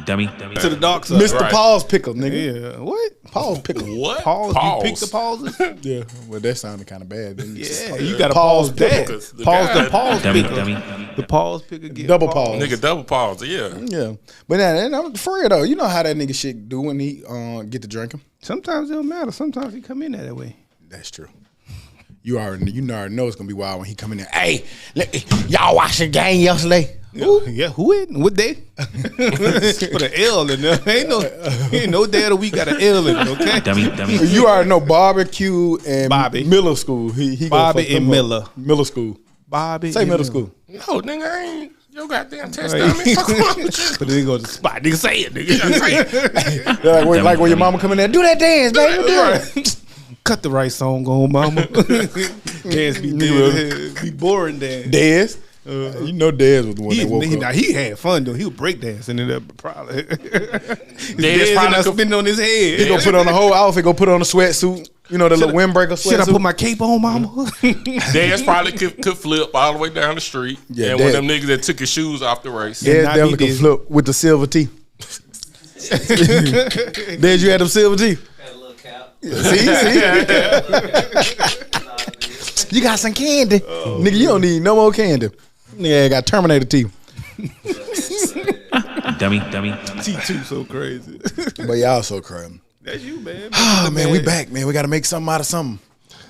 dummy. To the dark side. Mr. Paul's pickle, nigga. Yeah. What? Paul's pickle. What? Pause. Pause. You pick the pauses? Yeah, well, that sounded kind of bad. Yeah, you got to Pause pause that. pickle. Pause the pause Dummy, picker. dummy. The pause picker get Double pause. Nigga, double pause. Yeah. Yeah, but now, for real though, you know how that nigga shit do when he get to drinking. Sometimes it don't matter. Sometimes he come in that way. That's true. You already know it's gonna be wild when he come in there. Hey, y'all watch the game yesterday? Yeah, who it? What day? Put an L in there. Ain't no day of the week got an L in it, okay? Dummy. You already know barbecue and Bobby. Miller school. He Bobby fuck them and up. Miller. Miller school. Bobby. Say and middle Miller. school. No, nigga, I ain't your goddamn test Right. dummy. Fuck wrong with you? But then he go to the spot. Nigga, say it, nigga. Like when your mama come in there, do that dance, baby. Do it. Cut the right song on, mama. Dance be dead. Be boring dance. Dez. You know Dez was the one that woke up. He had fun though. He was breakdancing in there probably. Dez probably Dez spinning on his head. He gonna put on the whole outfit, go put on a sweatsuit. You know, the little windbreaker sweatsuit. Should I put my cape on, mama? Dez probably could flip all the way down the street. Yeah, and Dez. one of them niggas that took his shoes off the race. Dez Nah, definitely he could did. flip with the silver teeth. Dez, you had them silver teeth? Had a little cap. See? You got some candy. Nigga, you don't need no more candy. Nigga got Terminator teeth. Dummy. T2 so crazy. But y'all so crazy. That's you, man. Oh, man, we back, man. We got to make something out of something.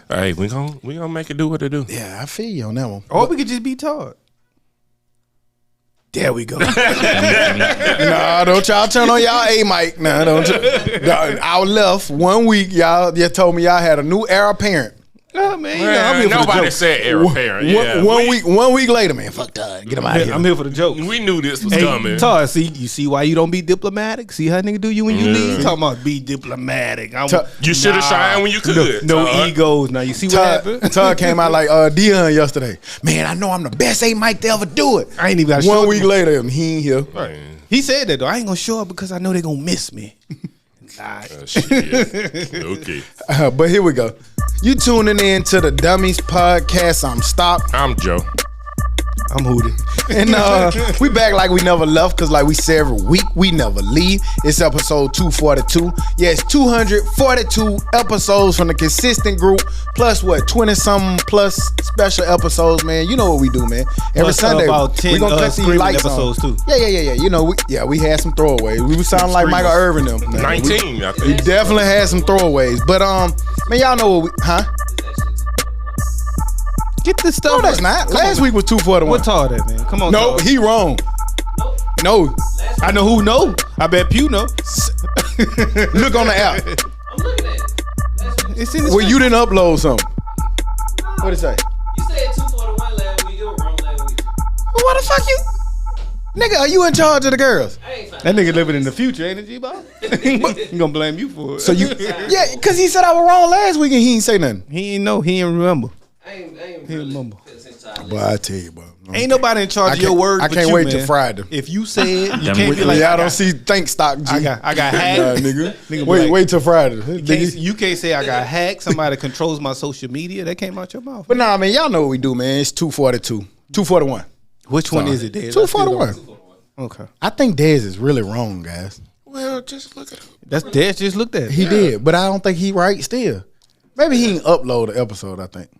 Hey, we gonna make it do what it do. Yeah, I feel you on that one. Or we could just be taught. There we go. Nah, don't y'all turn on y'all A mic. Nah, don't. Our left 1 week, y'all just told me y'all had a new heir apparent. Oh, man, Man, I'm here for the nobody joke. said heir apparent. Yeah, One week later, man. Fuck that. Get him out of here. I'm here for the joke. we knew this was Hey, coming. Todd, you see why you don't be diplomatic? See how nigga do you when you leave? Talking about be diplomatic. You should have shined when you could. No Todd. egos. Now you see what happened? Todd came out like Dion yesterday. Man, I know I'm the best A mic to ever do it. I ain't even got to 1 show week them. later, he ain't here. Right. He said that though. I ain't gonna show up because I know they gonna miss me. Nah. Shit. Okay. But here we go. You tuning in to the Dummies podcast. I'm Stop. I'm Joe. I'm hooted. And we back like we never left, because like we say every week, we never leave. It's episode 242. Yes, 242 episodes from the consistent group, plus what, 20-something plus special episodes, man. You know what we do, man. Every Plus, Sunday, about 10 we gonna cut these screaming lights episodes, on. too. Yeah. You know, we had some throwaways. We was sounding like Michael Irvin them. Man. 19, I We think. definitely had some throwaways. But man, y'all know what we, huh? Get this stuff. No, that's not. Last week was 241. What Todd that, man? Come on. No, Todd. he wrong. No. I know who know. I bet Pew know. Look on the app. I'm looking at it. Last week. It's in the Well, you didn't upload something. What did it say? You said 241 last week. You were wrong last week. What the fuck you? Nigga, are you in charge of the girls? I ain't found That nigga living in the future, ain't it, G-Bob? He gonna blame you for it. So you, yeah, because he said I was wrong last week and he ain't say nothing. He ain't know. He ain't remember. I ain't He really remember. paying attention to our Boy, I tell you, bro. Ain't nobody in charge I of your can't- words. I but can't you, wait man. till Friday. If you say it, you Dummy. can't be like, Y'all don't see think stock, G. I got Nah, hacked. nigga. Nigga be Wait, like- wait till Friday. You can't say I got hacked. Somebody controls my social media. That came out your mouth. But nah, man, y'all know what we do, man. It's 242. 241. Which one Sorry. is it, Dez? 241. Okay. I think Dez is really wrong, guys. Well, just look at it. That's Dez just looked at. He did, but I don't think he right still. Maybe he ain't upload the episode, I think.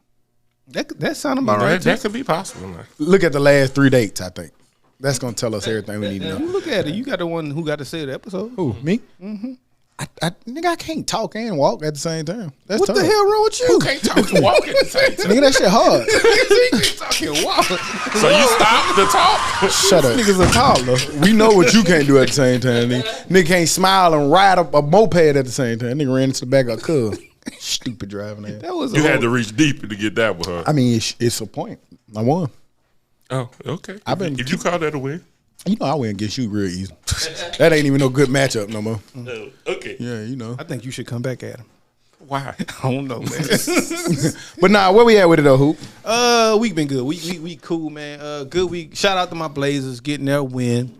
That sounded about right. That could be possible, man. Look at the last 3 dates, I think. That's going to tell us everything we need to know. You look at it. You got the one who got to say the episode. Who, me? Mm-hmm. Nigga, I can't talk and walk at the same time. That's What tough. the hell wrong with you? You can't talk and walk at the same time. Nigga, that shit hard. Talking wild. So you stop the talk? Shut up. Niggas a toddler. We know what you can't do at the same time, nigga. Nigga can't smile and ride a moped at the same time. Nigga ran into the back of a cub. Stupid driving ass. That was You had to reach deeper to get that with her. I mean, it's a point. I won. Oh, okay. I've been- if you call that a win. You know I win against you real easy. That ain't even no good matchup no more. Oh, okay. Yeah, you know. I think you should come back at him. Why? I don't know, man. But nah, where we at with it though, Hoop? We been good. We cool, man. Good week. Shout out to my Blazers getting their win.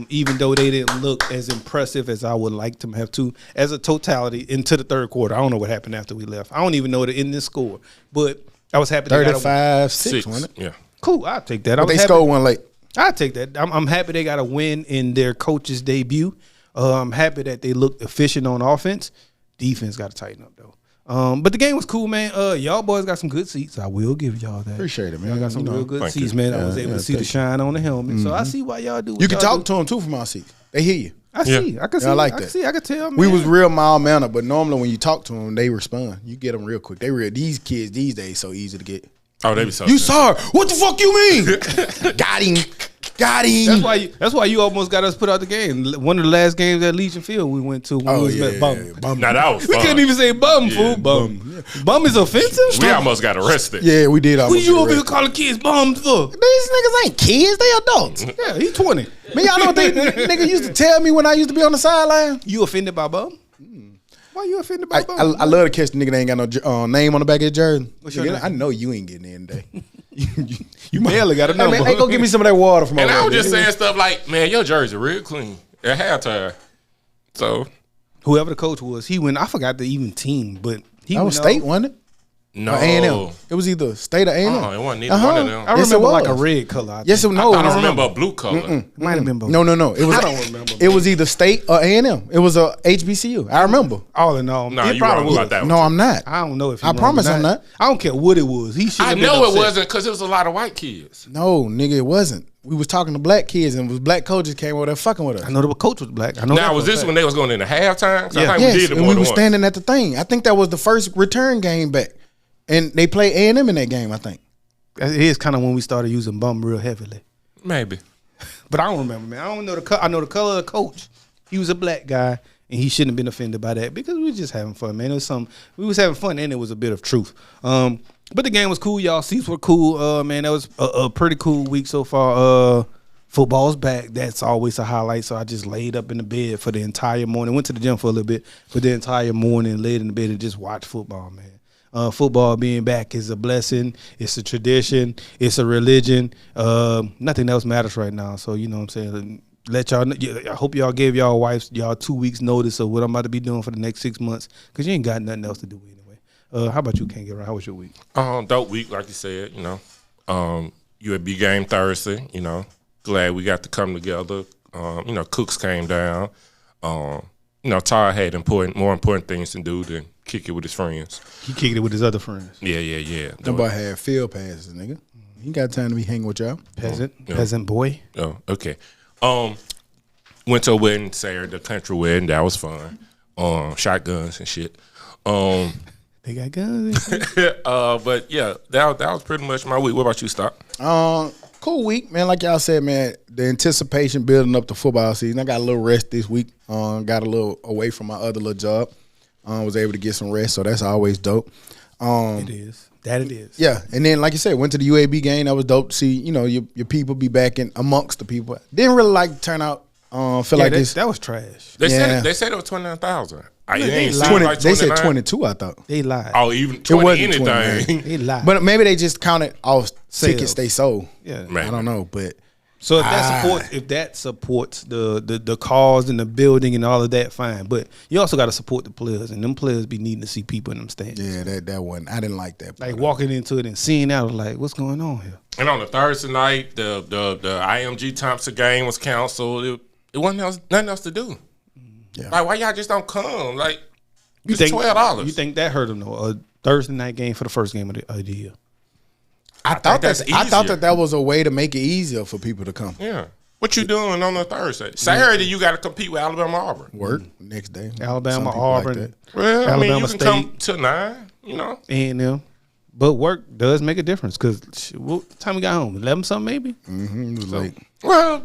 Even though they didn't look as impressive as I would like them have to, as a totality into the third quarter. I don't know what happened after we left. I don't even know the end this score, but I was happy. 35-6, wasn't it? Yeah. Cool. I'll take that. I But was they happy. scored one late. I take that. I'm happy they got a win in their coach's debut. I'm happy that they looked efficient on offense. Defense got to tighten up though. But the game was cool, man. Y'all boys got some good seats. I will give y'all that. Appreciate it, man. Y'all got some real good Thank seats, you. man. I was able to see the shine on the helmet. So I see why y'all do what You can y'all talk do. to them too from our seats. They hear you. I see. I can see. I like I can that. see. I can tell, man. We was real mild mannered, but normally when you talk to them, they respond. You get them real quick. These kids these days so easy to get. Oh, they be so You sensitive. sorry? What the fuck you mean? Got him. That's why you almost got us put out the game. One of the last games at Legion Field we went to when we was met Bum. Now that was We fun. couldn't even say bum, fool. Bum. Bum is offensive? We almost got arrested. Yeah, we did. Who you over here calling kids bums for? These niggas ain't kids. They adults. Yeah, he's 20. Man, y'all know what they nigga used to tell me when I used to be on the sideline? You offended by bum? Why you offended by bum? I love to catch the nigga that ain't got no name on the back of his jersey. What's your name? I know you ain't getting in today. You barely got a Hey, number. man, hey, go get me some of that water from And over I was there. just saying stuff like, man, your jersey real clean at halftime. So, Whoever the coach was, he went. I forgot the even team, but he That was went state, out. wasn't it? no. Or A&M. It was either state or A&M. Oh, it wasn't either one of them. I Yes, it remember like a was. red color. I Yes, think. no. I it was- don't remember a blue color. It might have been both. No. It was. I don't remember. It was either state or A&M. It was a HBCU. I remember. All in all, No, it you probably wrong was. about that one. No, I'm not. I don't know if I promise I'm not. I don't care what it was. He should. I know it wasn't because it was a lot of white kids. No, nigga, it wasn't. We was talking to black kids and it was black coaches came over there fucking with us. I know the coach was black. I know. Now, that was for a this fact. when they was going into halftime? 'Cause I think Yes, we did it and more we than was once. standing at the thing. I think that was the first return game back, and they played A&M in that game. I think. It is kind of when we started using bum real heavily. Maybe. But I don't remember, man. I don't know I know the color of the coach. He was a black guy, and he shouldn't have been offended by that because we was just having fun, man. It was we was having fun, and it was a bit of truth. But the game was cool, y'all. Seats were cool, man. That was a pretty cool week so far. Football's back. That's always a highlight. So I just laid up in the bed for the entire morning. Went to the gym for a little bit, for the entire morning, laid in the bed and just watched football, man. Football being back is a blessing. It's a tradition. It's a religion. Nothing else matters right now. So you know what I'm saying. Let y'all know. I hope y'all gave y'all wives 2 weeks notice of what I'm about to be doing for the next 6 months because you ain't got nothing else to do anyway. How about you, Can't Get Right? How was your week? Dope week, like you said, you know. UAB game Thursday, you know. Glad we got to come together. You know, Cooks came down. You know, Todd had more important things to do than kick it with his friends. He kicked it with his other friends. Yeah. That boy had field passes, nigga. He got time to be hanging with y'all. Peasant boy. Oh, okay. Went to a wedding Saturday, the country wedding. That was fun. Shotguns and shit. They got guns. But yeah, that was pretty much my week. What about you, Stock? Cool week, man. Like y'all said, man, the anticipation building up the football season. I got a little rest this week. Got a little away from my other little job. Was able to get some rest, so that's always dope. It is. That it is. Yeah, and then like you said, went to the UAB game. That was dope to see. You know, your people be back in amongst the people. Didn't really like the turnout. Feel like this. That was trash. They Yeah. said it was 29,000. they lied. 20, like they said 29. 22. I thought. They lied. Oh, even It 20 wasn't anything. They lied. But maybe they just counted off Sales. tickets they sold. yeah. Man. I don't know, but So if that supports the cause and the building and all of that, fine. But you also got to support the players, and them players be needing to see people in them stands. yeah, that one I didn't like that. Like walking into it and seeing that, I was like, what's going on here? And on the Thursday night, the IMG Thompson game was canceled. It wasn't nothing else to do. Yeah. Like, why y'all just don't come? Like, You it's think $12. You think that hurt them though? A Thursday night game for the first game of the year. I thought that's easier. that was a way to make it easier for people to come. Yeah. What you doing on a Thursday? Saturday, you got to compete with Alabama Auburn. Work next day. Alabama, Some people like Auburn, that. Well, I mean, Alabama you can come State. till 9, you know. A&M. But work does make a difference because what time we got home? 11 something maybe? It was late. Well,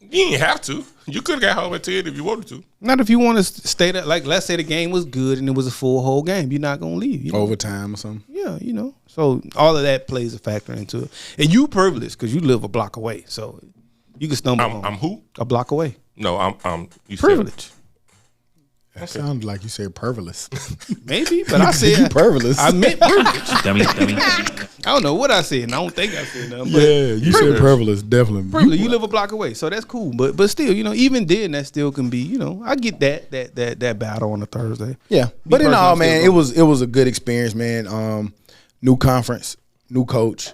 you ain't have to. You could have got home at 10 if you wanted to. Not if you want to stay there. Like, let's say the game was good and it was a full whole game. You're not going to leave. You know? Overtime or something. Yeah, you know. So all of that plays a factor into it. And you privileged because you live a block away. So you can stumble home. I'm who? A block away. No, I'm you said- Privilege. That sounded like you said pervilous. Maybe, but I said you pervilous. I meant privilege. Dummy. I don't know what I said, and I don't think I said nothing. But you said pervilous, definitely. privilege, you live a block away, so that's cool. But still, you know, even then, that still can be, you know, I get that battle on a Thursday. Yeah, but in personally, all, I'm man, still it was a good experience, man. New conference, new coach.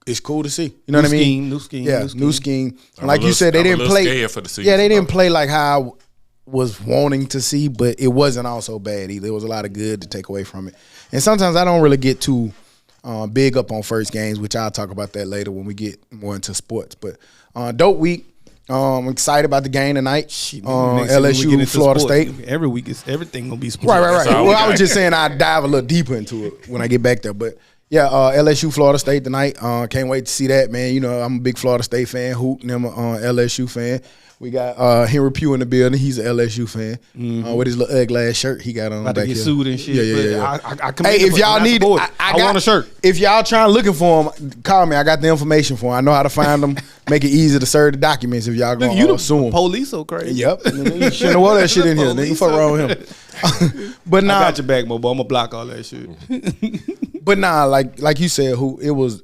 it's cool to see. You know what I mean? New scheme. Yeah, new scheme. And like you said, they I'm a didn't little play. scared for the season, Yeah, they didn't though. play like how I was wanting to see, but it wasn't also bad either. There was a lot of good to take away from it. And sometimes I don't really get too big up on first games, which I'll talk about that later when we get more into sports. But dope week. I'm excited about the game tonight. Next thing we get LSU, into Florida sports, State. every week is everything gonna be sports. Right. That's all Well, we I was got. just saying I'd dive a little deeper into it when I get back there. But yeah, LSU, Florida State tonight. Can't wait to see that, man. You know, I'm a big Florida State fan. Hoot, and I'm an LSU fan. We got Henry Pugh in the building. He's an LSU fan with his little ugly ass shirt he got on. About to back get here. sued and shit. Yeah. I commend Hey, him if for y'all not need, supporting. I want a shirt. If y'all trying looking for him, call me. I got the information for him. I know how to find them. Make it easy to serve the documents if y'all Look, gonna you the sue him. police so crazy. Yep, you shouldn't have wore that shit in here. Nigga, fuck wrong with him. But I nah, got your back, Mo, but I'm gonna block all that shit. but nah, like you said, who it was.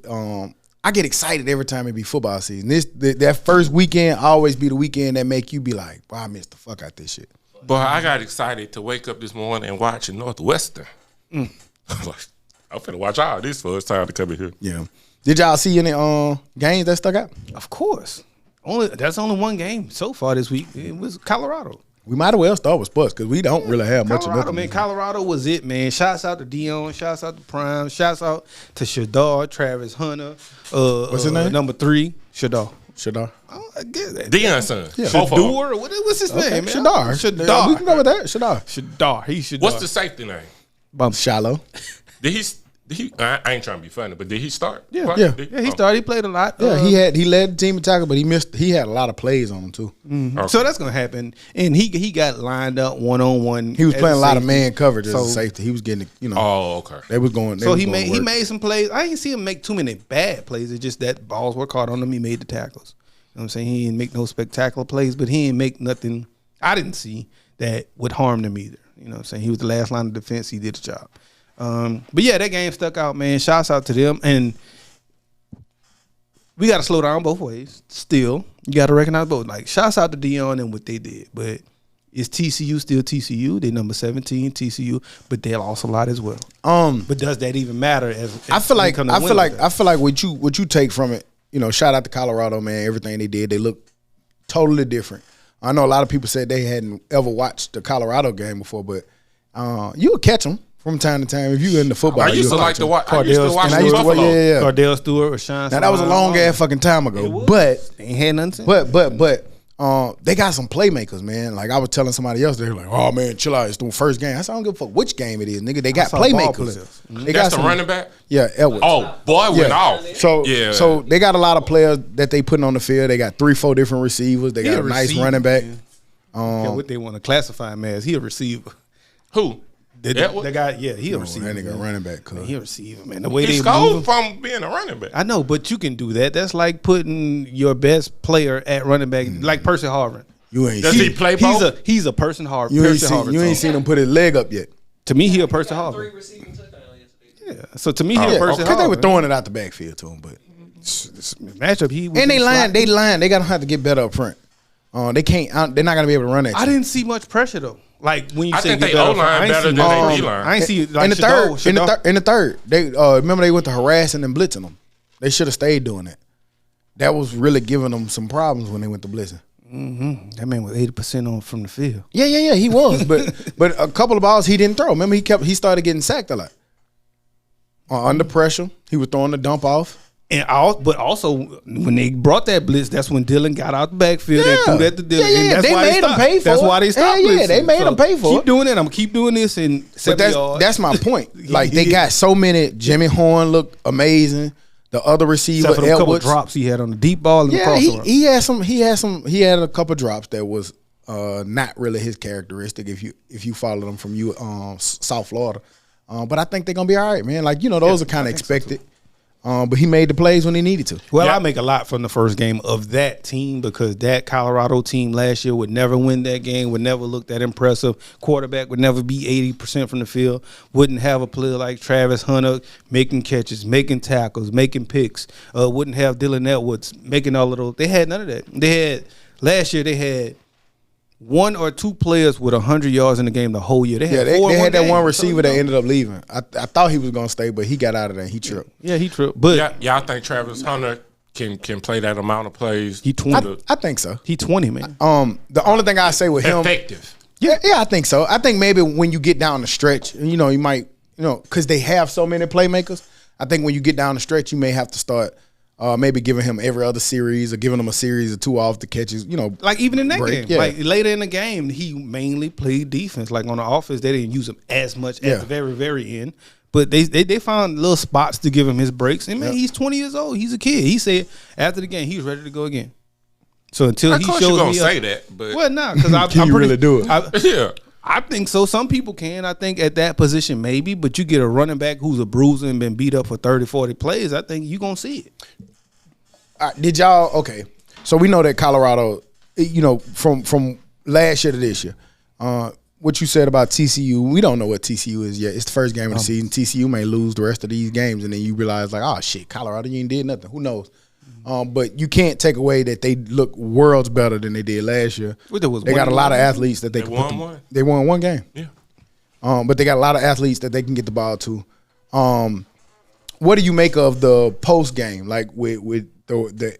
I get excited every time it be football season. That first weekend always be the weekend that make you be like, wow, I missed the fuck out this shit. Boy, I got excited to wake up this morning and watch Northwestern. I'm like, I'm finna watch all this for it's time to come in here. Yeah. Did y'all see any games that stuck out? Of course. That's only one game so far this week. It was Colorado. We might as well start with sports because we don't really have much of Colorado, nothing. man. Colorado was it, man. Shouts out to Dion. Shouts out to Prime. Shouts out to Shadar, Travis Hunter. What's his name? Number 3, Shadar. Shadar. I get that. Dion's son. Yeah. Both of them. Shador? What's his name, man? Shadar. Shadar. We can go with that. Shadar. Shadar. He's Shadar. What's the safety name? Shallow. Did he? I ain't trying to be funny, but did he start? Yeah. What? Yeah. Did- Yeah, he oh. started. He played a lot. Yeah, he led the team in tackle, but he missed. He had a lot of plays on him too. Okay. So that's gonna happen, and he got lined up 1-on-1. He was as playing a lot of safety. man coverage as a So- safety. He was getting, Oh, okay. they was going. They So was he going to made work. some plays. I didn't see him make too many bad plays. It's just that balls were caught on him. He made the tackles. You know what I'm saying? He didn't make no spectacular plays, but he didn't make nothing I didn't see that would harm them either. You know what I'm saying? He was the last line of defense. He did the job. But yeah, that game stuck out, man. Shouts out to them. And we got to slow down both ways. Still, you got to recognize both. Like, shouts out to Dion and what they did. But is TCU still TCU? They number 17, TCU, but they lost a lot as well. But does that even matter? I feel like what you take from it, shout out to Colorado, man. Everything they did, they look totally different. I know a lot of people said they hadn't ever watched the Colorado game before, but you'll catch them from time to time if you're into football. I used to like to watch. I used to watch and I used to watch, Buffalo. yeah. Cardell Stewart, Rashawn. Now that was a long ass fucking time ago, but They ain't had nothing since. they got some playmakers, man. Like I was telling somebody else, they were like, "Oh man, chill out. It's the first game." I said, "I don't give a fuck which game it is, nigga. They got saw ball playmakers. players. They That's got the running back. Yeah, Edwards. Oh, boy, went off. So they got a lot of players that they putting on the field. They got 3-4 different receivers. They got a nice receiver, running back. man. Care what they want to classify him as. He a receiver. Who? The guy, yeah, he a receiver. That nigga man. running back. Man, he a receiver, man. The way He they scored move. from being a running back. I know, but you can do that. That's like putting your best player at running back, like Percy Harvin. You ain't Does seen, he play both? He's a Percy Harvin. you ain't seen him put his leg up yet. To me, he a Percy 3 Harvin. receiving touchdowns yesterday. Yeah. So to me, he a Yeah, Percy because they were Harvin. throwing it out the backfield to him, but Matchup. He was and they in lying. slot. They lying. They gotta have to get better up front. They can't. They're not gonna be able to run that. I didn't see much pressure though. Like when you I say think get they better, O-line I ain't better see than much- they D-line. I ain't see like in the Shador- third. Shador- In the third, they remember they went to harassing and blitzing them. They should have stayed doing that. That was really giving them some problems when they went to blitzing. That man was 80% on from the field. Yeah, he was. but a couple of balls he didn't throw. Remember he started getting sacked a lot. Under pressure, he was throwing the dump off. But also when they brought that blitz, that's when Dylan got out the backfield and threw that to Dylan. Yeah. And that's They why made him stopped. pay for That's it. why they stopped. Yeah, they blitzing. made him pay for keep it. doing it. I'm gonna keep doing this in But 70 yards. that's my point. Like they got so many. Jimmy Horn looked amazing. The other receiver, Except for the couple Edwards. drops he had on the deep ball and the Yeah, crossover. he had a couple drops that was not really his characteristic if you follow them from South Florida. But I think they're gonna be all right, man. Like those are kind of expected. But he made the plays when he needed to. Well, I make a lot from the first game of that team because that Colorado team last year would never win that game, would never look that impressive. Quarterback would never be 80% from the field, wouldn't have a player like Travis Hunter making catches, making tackles, making picks, wouldn't have Dylan Edwards making all of those. They had none of that. Last year they had one or two players with 100 yards in the game the whole year. They had, they had that game. one receiver so, that ended up leaving. I thought he was gonna stay, but he got out of there. He tripped. Yeah, he tripped. But y'all think Travis Hunter can play that amount of plays? he 20. I think so. He 20, man. The only thing I say with him, Effective. yeah, I think so. I think maybe when you get down the stretch, you might, because they have so many playmakers. I think when you get down the stretch, you may have to start maybe giving him every other series or giving him a series or two off the catches. Like even in that break, game, yeah. like later in the game, he mainly played defense. Like on the offense, they didn't use him as much at the very, very end. But they found little spots to give him his breaks. And man, he's 20 years old. He's a kid. He said after the game, he was ready to go again. So until Of he course shows you're gonna me, say that, but well, nah, because I'm Can you pretty, really do it? yeah. I think so. Some people can. I think at that position, maybe. But you get a running back who's a bruiser and been beat up for 30, 40 plays, I think you're going to see it. Did y'all, okay. So we know that Colorado, from last year to this year, what you said about TCU, we don't know what TCU is yet. It's the first game of the season. TCU may lose the rest of these games, and then you realize, like, oh, shit, Colorado, you ain't did nothing. Who knows? But you can't take away that they look worlds better than they did last year. Well, there was They one got a lot of game. athletes that they can won put one. They won one game. Yeah. But they got a lot of athletes that they can get the ball to. What do you make of the post game, like with the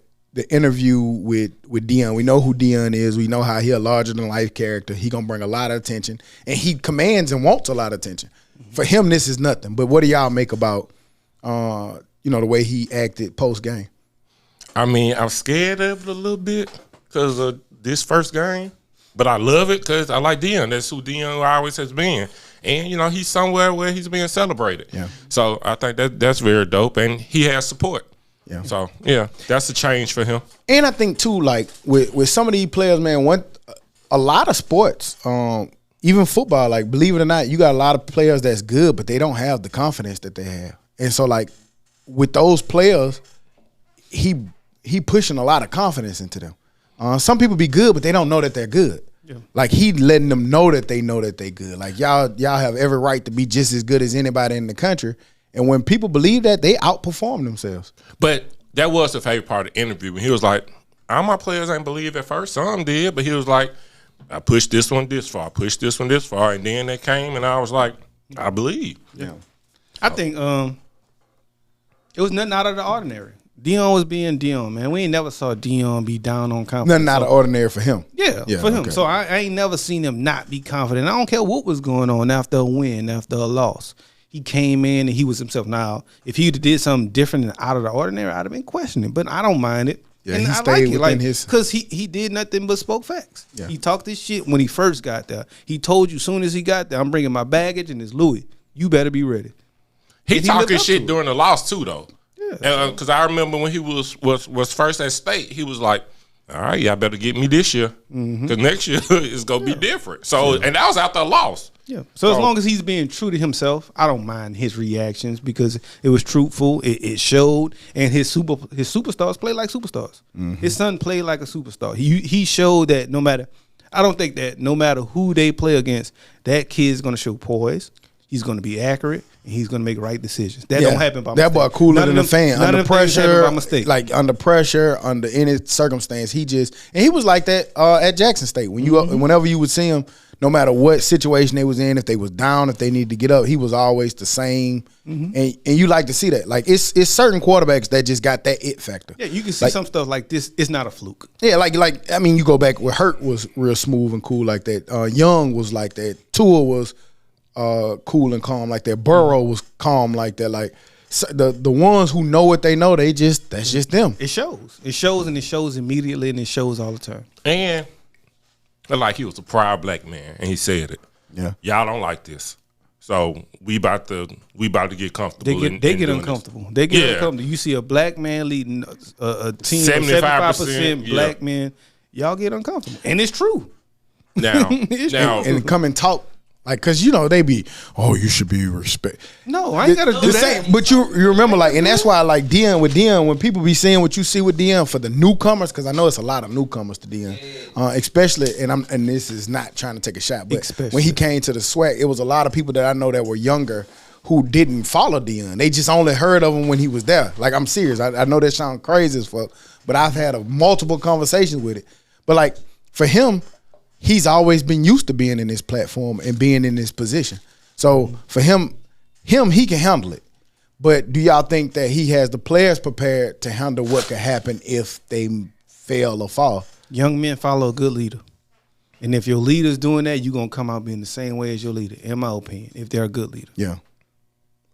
interview with Dion? We know who Dion is. We know how he a larger than life character. He gonna bring a lot of attention, and he commands and wants a lot of attention. For him, this is nothing. But what do y'all make about the way he acted post game? I mean, I'm scared of it a little bit because of this first game, but I love it because I like Dion. That's who Dion always has been. And, he's somewhere where he's being celebrated. Yeah. So I think that's very dope, and he has support. Yeah. So, yeah, that's a change for him. And I think, too, like, with some of these players, man, a lot of sports, even football, like, believe it or not, you got a lot of players that's good, but they don't have the confidence that they have. And so, like, with those players, he pushing a lot of confidence into them. Some people be good, but they don't know that they're good. Yeah. Like he letting them know that they good. Like y'all have every right to be just as good as anybody in the country. And when people believe that, they outperform themselves. But that was the favorite part of the interview. When he was like, all my players ain't believe at first. Some did, but he was like, I pushed this one this far, pushed this one this far, and then they came, and I was like, I believe. Yeah. I think it was nothing out of the ordinary. Dion was being Dion, man. We ain't never saw Dion be down on confidence. Nothing out of ordinary for him. Yeah, for him. Okay. So I ain't never seen him not be confident. I don't care what was going on after a win, after a loss. He came in and he was himself. Now, if he did something different and out of the ordinary, I'd have been questioning. But I don't mind it. Yeah, and he I stayed like it, within like, his- because he did nothing but spoke facts. Yeah. He talked this shit when he first got there. He told you as soon as he got there, I'm bringing my baggage and it's Louis. You better be ready. He And he lived talking up to shit it. during the loss too, though. Yeah. Because I remember when he was first at state, he was like, "All right, y'all better get me this year, because next year is gonna be different." So, and that was after a loss. Yeah. So as long as he's being true to himself, I don't mind his reactions because it was truthful. It showed, and his superstars play like superstars. His son played like a superstar. He showed that I don't think that no matter who they play against, that kid's gonna show poise. He's gonna be accurate, and he's gonna make right decisions. That don't happen by mistake. That boy cooler than a fan. None Under of them things happen pressure, by mistake. like under pressure, under any circumstance, he was like that at Jackson State. When whenever you would see him, no matter what situation they was in, if they was down, if they needed to get up, he was always the same. And you like to see that. Like it's certain quarterbacks that just got that it factor. Yeah, you can see some stuff like this. It's not a fluke. Yeah, like I mean, you go back where Hurt was real smooth and cool like that. Young was like that. Tua was cool and calm like that. Burrow was calm like that. Like the ones who know what they know, that's just them. It shows. It shows, and it shows immediately, and it shows all the time. And like he was a proud black man, and he said it. Yeah. Y'all don't like this, so we about to get comfortable. They get doing uncomfortable. this. They get Yeah. uncomfortable. You see a black man leading a team of 75%, 75% black men. Y'all get uncomfortable, and it's true. Now, And come and talk. Like, cause they be, you should be respect. No, I ain't gotta do The that. same, but you remember, like, and that's why I like Dion when people be saying what you see with Dion for the newcomers, because I know it's a lot of newcomers to Dion, especially, and this is not trying to take a shot, but when he came to the SWAC, it was a lot of people that I know that were younger who didn't follow Dion. They just only heard of him when he was there. Like, I'm serious. I know that sounds crazy as fuck, but I've had multiple conversations with it. But like for him, he's always been used to being in this platform and being in this position. So for him, he can handle it. But do y'all think that he has the players prepared to handle what could happen if they fail or fall? Young men follow a good leader. And if your leader's doing that, you're going to come out being the same way as your leader, in my opinion, if they're a good leader. Yeah.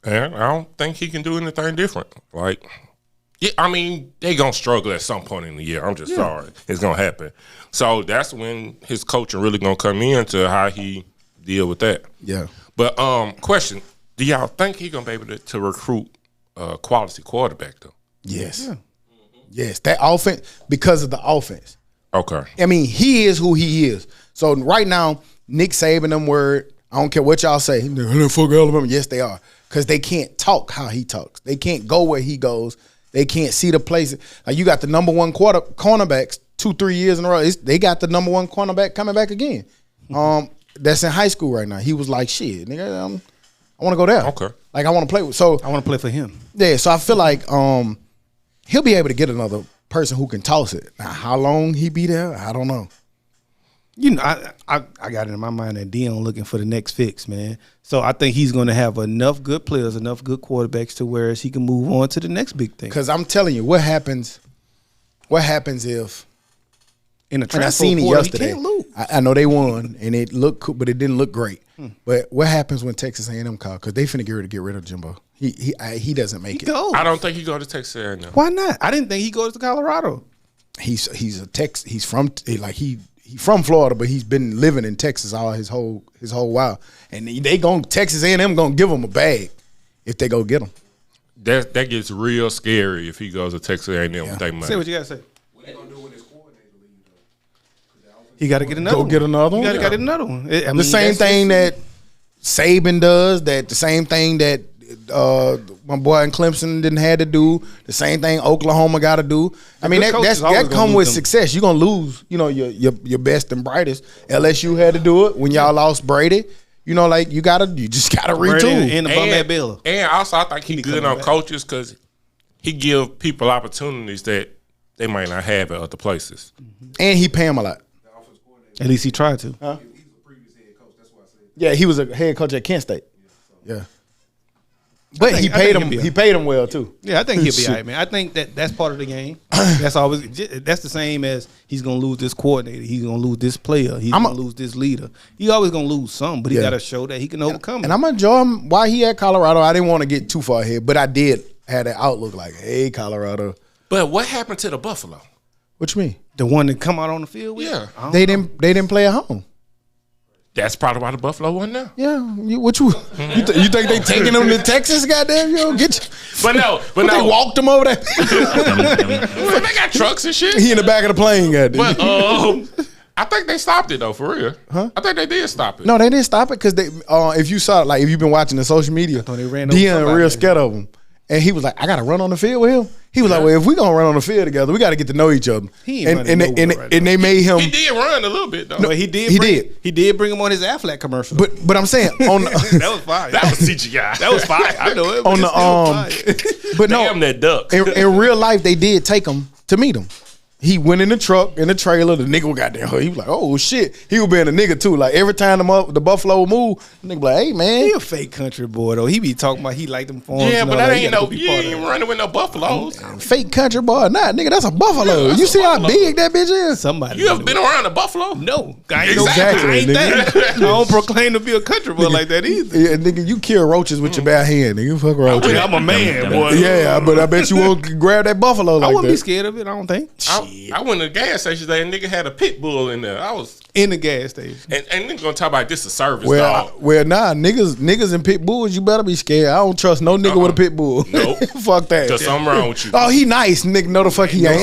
And I don't think he can do anything different. Like, yeah, I mean, they going to struggle at some point in the year. I'm just sorry. It's going to happen. So that's when his coaching really going to come into how he deal with that. Yeah. But question, do y'all think he going to be able to recruit a quality quarterback, though? Yes. Yeah. Yes. That offense, because of the offense. Okay. I mean, he is who he is. So right now, Nick Saban, them word, I don't care what y'all say. Fuck Alabama. Yes, they are. Because they can't talk how he talks. They can't go where he goes. They can't see the places. Like you got the number one cornerbacks 2-3 years in a row. They got the number one cornerback coming back again. That's in high school right now. He was like, shit, nigga, I want to go there. Okay. Like I want to play with. So I want to play for him. Yeah. So I feel like he'll be able to get another person who can toss it. Now, how long he be there, I don't know. You know, I got it in my mind that Dion looking for the next fix, man. So I think he's going to have enough good players, enough good quarterbacks to where he can move on to the next big thing. Because I'm telling you, what happens if in the and I seen it yesterday. He can't lose. I know they won, and it looked cool, but it didn't look great. But what happens when Texas A&M call? Because they finna get rid of Jimbo. He doesn't make it. Goes. I don't think he go to Texas A&M. Why not? I didn't think he goes to Colorado. He's from Florida, but he's been living in Texas all his whole while. And Texas A&M gonna give him a bag if they go get him. That gets real scary if he goes to Texas A&M with that money. Say what you gotta say. What they gonna do when his coordinator leave though? He got to get another one. Get another one. You got to get another one. The same thing that Saban does. The same thing that my boy in Clemson didn't have to do. The same thing Oklahoma got to do. I mean, that come with success. You're gonna lose, your best and brightest. LSU had to do it when y'all lost Brady. You just gotta retool. And the bum Bill. And also, I think he's good on coaches because he give people opportunities that they might not have at other places. And he pay him a lot. At least he tried to. Huh? He was a previous head coach. That's why I said. Yeah, he was a head coach at Kent State. Yeah. But he paid him well too. Yeah, I think he'll be all right, man. I think that's part of the game. That's the same as he's gonna lose this coordinator. He's gonna lose this player. He's gonna lose this leader. He always gonna lose some, but he got to show that he can overcome it. And I'm gonna enjoy him while he at Colorado. I didn't want to get too far ahead, but I did have that outlook like, hey, Colorado. But what happened to the Buffalo? What you mean? The one that come out on the field with? Yeah. They didn't play at home. That's probably why the Buffalo won now. Yeah, you think they taking them to Texas? Goddamn, get you. But no, they walked them over there. Well, they got trucks and shit. He in the back of the plane, goddamn. But I think they stopped it though, for real. Huh? I think they did stop it. No, they didn't stop it because they. If you saw it, like if you've been watching the social media, they ran over Dion somebody. real scared of him, and he was like, "I got to run on the field with him." He was like, "Well, if we gonna run on the field together, we got to get to know each other." He ain't running nowhere right and they made him. He did run a little bit though. No, he did bring him on his Affleck commercial. But I'm saying on the, that was fire. That was CGI. That was fire. I know it. on the but no, Damn that duck. in real life they did take him to meet him. He went in the truck, in the trailer. The nigga got there. He was like, "Oh shit!" He was being a nigga too. Like every time the Buffalo move, the nigga be like, "Hey man, He a fake country boy though. He be talking about he like them forms. Yeah, and but all that He ain't gotta no. be You part of ain't that. running with no buffaloes. fake country boy." Nah, nigga, that's a buffalo. that's You a see how buffalo. big that bitch is? Somebody. You ever been around a buffalo? No, I ain't Exactly, I ain't nigga. that. I don't proclaim to be a country boy like that either. Yeah, nigga, you kill roaches with your bare hand. Nigga, fuck roaches. I'm a man, boy. Yeah, but I bet you won't grab that buffalo I like wouldn't be that. scared of it. I don't think. I went to the gas station today and nigga had a pit bull in there. I was In the gas station. and nigga gonna talk about this a service Well, dog. nah, niggas and pit bulls, you better be scared. I don't trust no nigga with a pit bull. Nope. Fuck that. Cause something wrong with you. Oh, he nice, nigga. No, the fuck he ain't.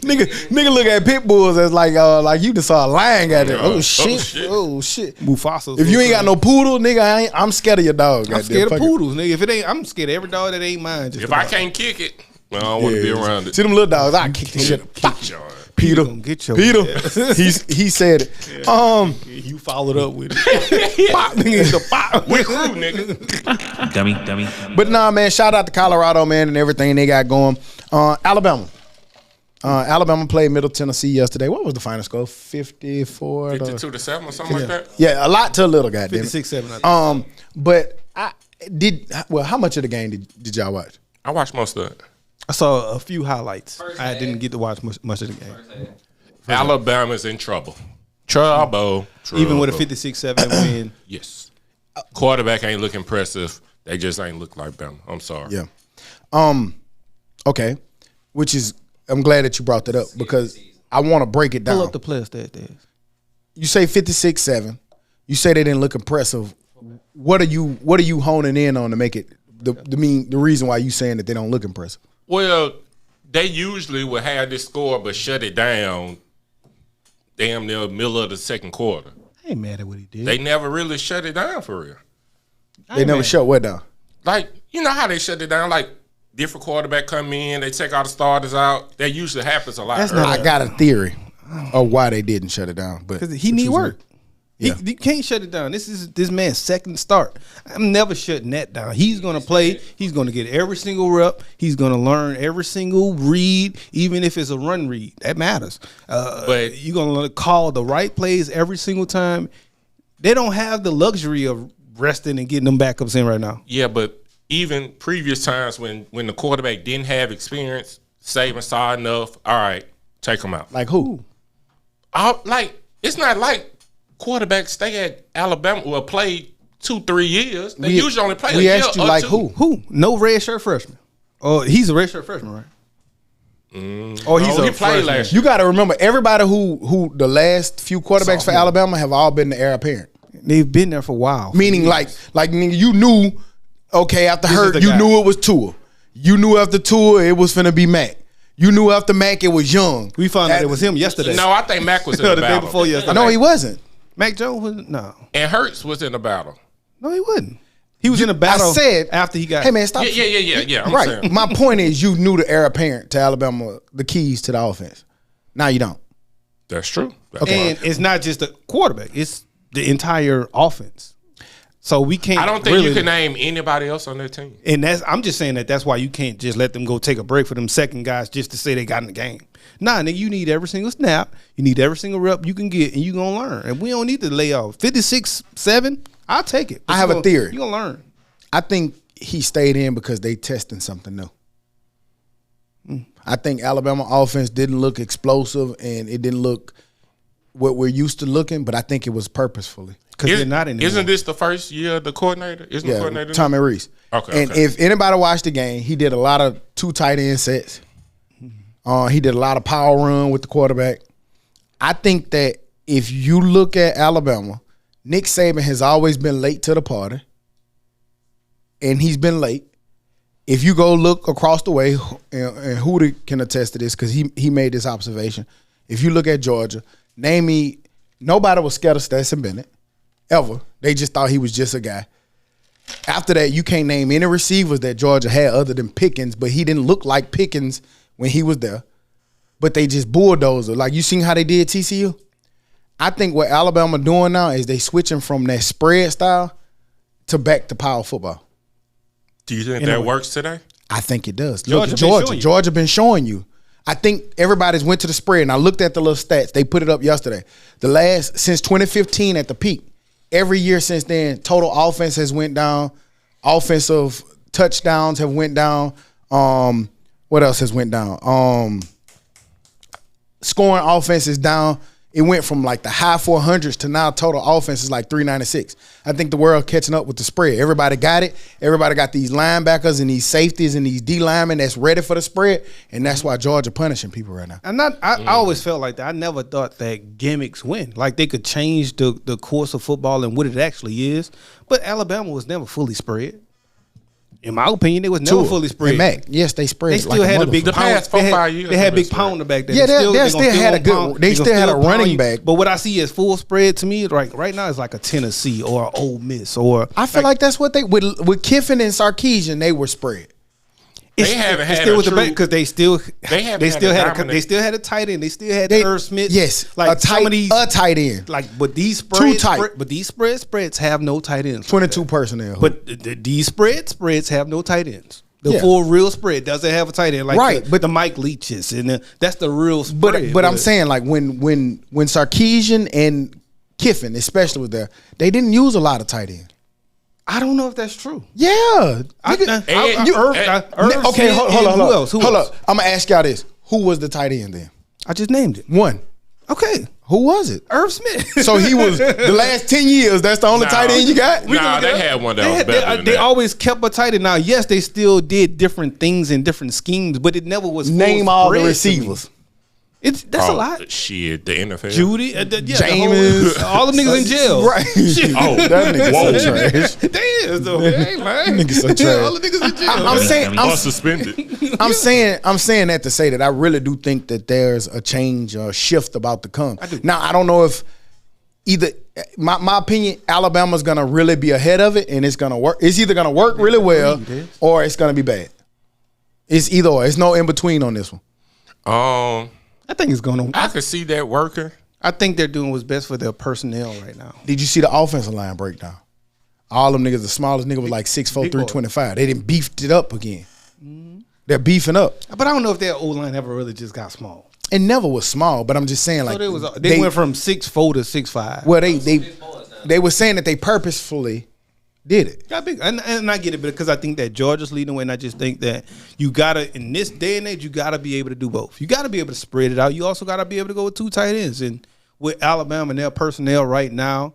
nigga look at pit bulls as like you just saw a lion at it. Oh, Oh shit. shit. Oh shit. Mufasa. If you ain't got no poodle, nigga, I'm scared of your dog. I'm scared of poodles, nigga. If it ain't, I'm scared of every dog that ain't mine. Just If I can't kick it, well, I don't want to be around it. See them little dogs, I kick the shit. Kick your ass. Peter, gonna get your Peter, ass. he said it. you followed up with it. Pop, nigga, the pop. We crew, nigga. Dummy. But nah, man, shout out to Colorado, man, and everything they got going. Alabama. Alabama played Middle Tennessee yesterday. What was the final score? 54 to 52-7 or something like that. Yeah, a lot to a little, goddamn. 56-7. But how much of the game did y'all watch? I watched most of it. I saw a few highlights. I didn't get to watch much of the game. Alabama's in trouble. Trouble. Even with a 56-7 win. Yes. Quarterback ain't look impressive. They just ain't look like Bama. I'm sorry. Yeah. Okay. Which is, I'm glad that you brought that up because I want to break it down. Pull up the player stats there. You say 56-7. You say they didn't look impressive. What are you honing in on to make it the reason why you saying that they don't look impressive? Well, they usually would have this score but shut it down damn near middle of the second quarter. I ain't mad at what he did. They never really shut it down for real. They never shut what down? Like, you know how they shut it down? Like, different quarterback come in, they take all the starters out. That usually happens a lot earlier. I got a theory of why they didn't shut it down. But because he need work. Yeah. He can't shut it down. This is this man's second start. I'm never shutting that down. He's going to play. He's going to get every single rep. He's going to learn every single read, even if it's a run read. That matters. But you're going to call the right plays every single time. They don't have the luxury of resting and getting them backups in right now. Yeah, but even previous times when the quarterback didn't have experience, Saban saw enough. All right, take them out. Like who? It's not like quarterbacks stay at Alabama or play 2-3 years. They usually only play a year asked you or like two. who? No red shirt freshman. Oh, he's a red shirt freshman, right? Or he's he a played last year. You got to remember, everybody who the last few quarterbacks for Alabama have all been the heir apparent. They've been there for a while. Meaning, like you knew, okay, after This is Hurt, the you guy. knew it was Tua. You knew after Tua, it was finna be Mac. You knew after Mac, it was Young. We found out it was him yesterday. No, I think Mac was in the the day battle. before yesterday. No, he wasn't. Mac Jones was no. And Hurts was in the battle. No, he wasn't. He was in a battle. I said after he got. Hey man, stop. Yeah. I'm Right. saying. My point is, you knew the heir apparent to Alabama, the keys to the offense. Now you don't. That's true. And it's not just the quarterback; it's the entire offense. So we can't. I don't think really, you can name anybody else on their team. And I'm just saying that's why you can't just let them go take a break for them second guys just to say they got in the game. Nah, nigga, you need every single snap. You need every single rep you can get, and you gonna learn. And we don't need to lay off 56-7. I'll take it. I have a theory. You gonna learn. I think he stayed in because they testing something new. I think Alabama offense didn't look explosive and it didn't look what we're used to looking, but I think it was purposefully. Because they're not anymore. Isn't this the first year of the coordinator? Isn't the coordinator? Tommy Reese. Okay. And if anybody watched the game, he did a lot of 2 tight end sets. He did a lot of power run with the quarterback. I think that if you look at Alabama, Nick Saban has always been late to the party, and he's been late. If you go look across the way, and Hooter can attest to this because he made this observation. If you look at Georgia, name me, nobody was scared of Stetson Bennett, ever. They just thought he was just a guy. After that, you can't name any receivers that Georgia had other than Pickens, but he didn't look like Pickens when he was there. But they just bulldozed. Like, you seen how they did TCU? I think what Alabama doing now is they switching from that spread style to back to power football. Do you think that works today? I think it does. Georgia Look been at showing Georgia. you. Georgia been showing you. I think everybody's went to the spread, and I looked at the little stats. They put it up yesterday. Since 2015 at the peak, every year since then, total offense has went down. Offensive touchdowns have went down. What else has went down? Scoring offense is down. It went from like the high 400s to now total offense is like 396. I think the world catching up with the spread. Everybody got it. Everybody got these linebackers and these safeties and these D linemen that's ready for the spread, and that's why Georgia punishing people right now. I always felt like that. I never thought that gimmicks win. Like they could change the course of football and what it actually is. But Alabama was never fully spread. In my opinion, they was never fully spread. And Mac, yes, they spread. They still had a big The past 4-5 years They had they've big been pounder back then. Yeah, they gonna still had a good- pound- they gonna still had a pound running you. back. But what I see as full spread to me, like right now, is like a Tennessee or an Ole Miss or I feel like that's what they with Kiffin and Sarkisian, they were spread. They haven't had still a with the true- back because they still They haven't they had still a had dominant- they still had a tight end. They still had They, Irv Smith. yes, like a some of these tight end. like but these spreads, tight. but these spreads have no tight ends. 22 personnel. But these spreads have no tight ends. The full real spread doesn't have a tight end like Right, but the Mike Leaches and that's the real spread. But I'm saying like when Sarkisian and Kiffin especially was there, they didn't use a lot of tight end. I don't know if that's true. Yeah. Okay, Hold up. I'm gonna ask y'all this: who was the tight end then? I just named it. One. Okay. Who was it? Irv Smith. So he was the last 10 years. That's the only tight end you got. Nah, they had one that was better than They that. always kept a tight end. Now, yes, they still did different things in different schemes, but it never was. Name full all the spread to me. receivers. That's a lot. Shit, the NFL. Judy, James, all the niggas in jail. Right. Shit. Oh, that nigga so trash. They is though. They ain't lying. Niggas so trash. All the niggas in jail. I'm saying, Or suspended. I'm saying that to say that I really do think that there's a change or shift about to come. I do. Now I don't know if either my opinion, Alabama's gonna really be ahead of it and it's gonna work. It's either gonna work really well or it's gonna be bad. It's either or. It's no in between on this one. I think it's going to. I could see that working. I think they're doing what's best for their personnel right now. Did you see the offensive line breakdown? All them niggas, the smallest nigga was like 6'4", 325. They didn't beefed it up again. They're beefing up. But I don't know if their O-line ever really just got small. It never was small, but I'm just saying like So they went from 6'4" to 6'5". Well, they were saying that they purposefully did it. Got big, and I get it because I think that Georgia's leading the way, and I just think that you gotta in this day and age you gotta be able to do both. You gotta be able to spread it out. You also gotta be able to go with two tight ends, and with Alabama and their personnel right now,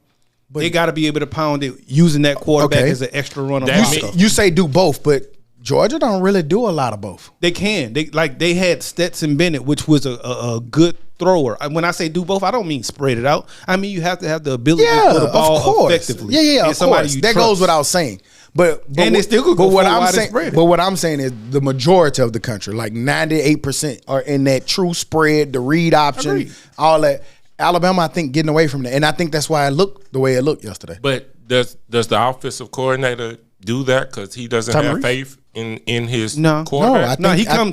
they gotta be able to pound it using that quarterback as an extra runner. You say do both, but Georgia don't really do a lot of both. They can. They had Stetson Bennett, which was a good thrower. When I say do both, I don't mean spread it out. I mean you have to have the ability to throw the ball effectively. Yeah, of course. That goes without saying. But and they still could go what wide I'm and saying, spread it. but what I'm saying is the majority of the country, like 98%, are in that true spread, the read option, Agreed. all that. Alabama, I think, getting away from that, and I think that's why it looked the way it looked yesterday. But does the offensive coordinator do that because he doesn't have faith in his quarterback?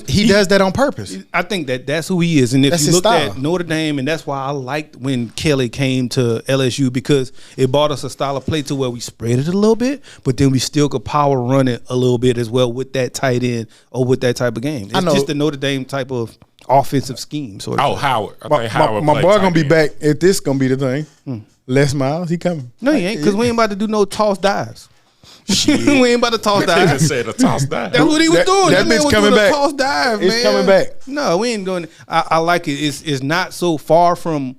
He does that on purpose. I think that's who he is. And if That's you his look style. at Notre Dame, and that's why I liked when Kelly came to LSU because it brought us a style of play to where we spread it a little bit, but then we still could power run it a little bit as well with that tight end or with that type of game. It's just the Notre Dame type of offensive scheme. So Howard. I think Howard My boy gonna be end. back if this gonna be the thing. Les Miles, he coming. no, he ain't because we ain't about to do no toss dives. we ain't about to toss He dives. just said a toss down. That's what he was doing. that man bitch was coming doing a back. toss dive, It's man. coming back. No, we ain't doing it. I like it. It's not so far from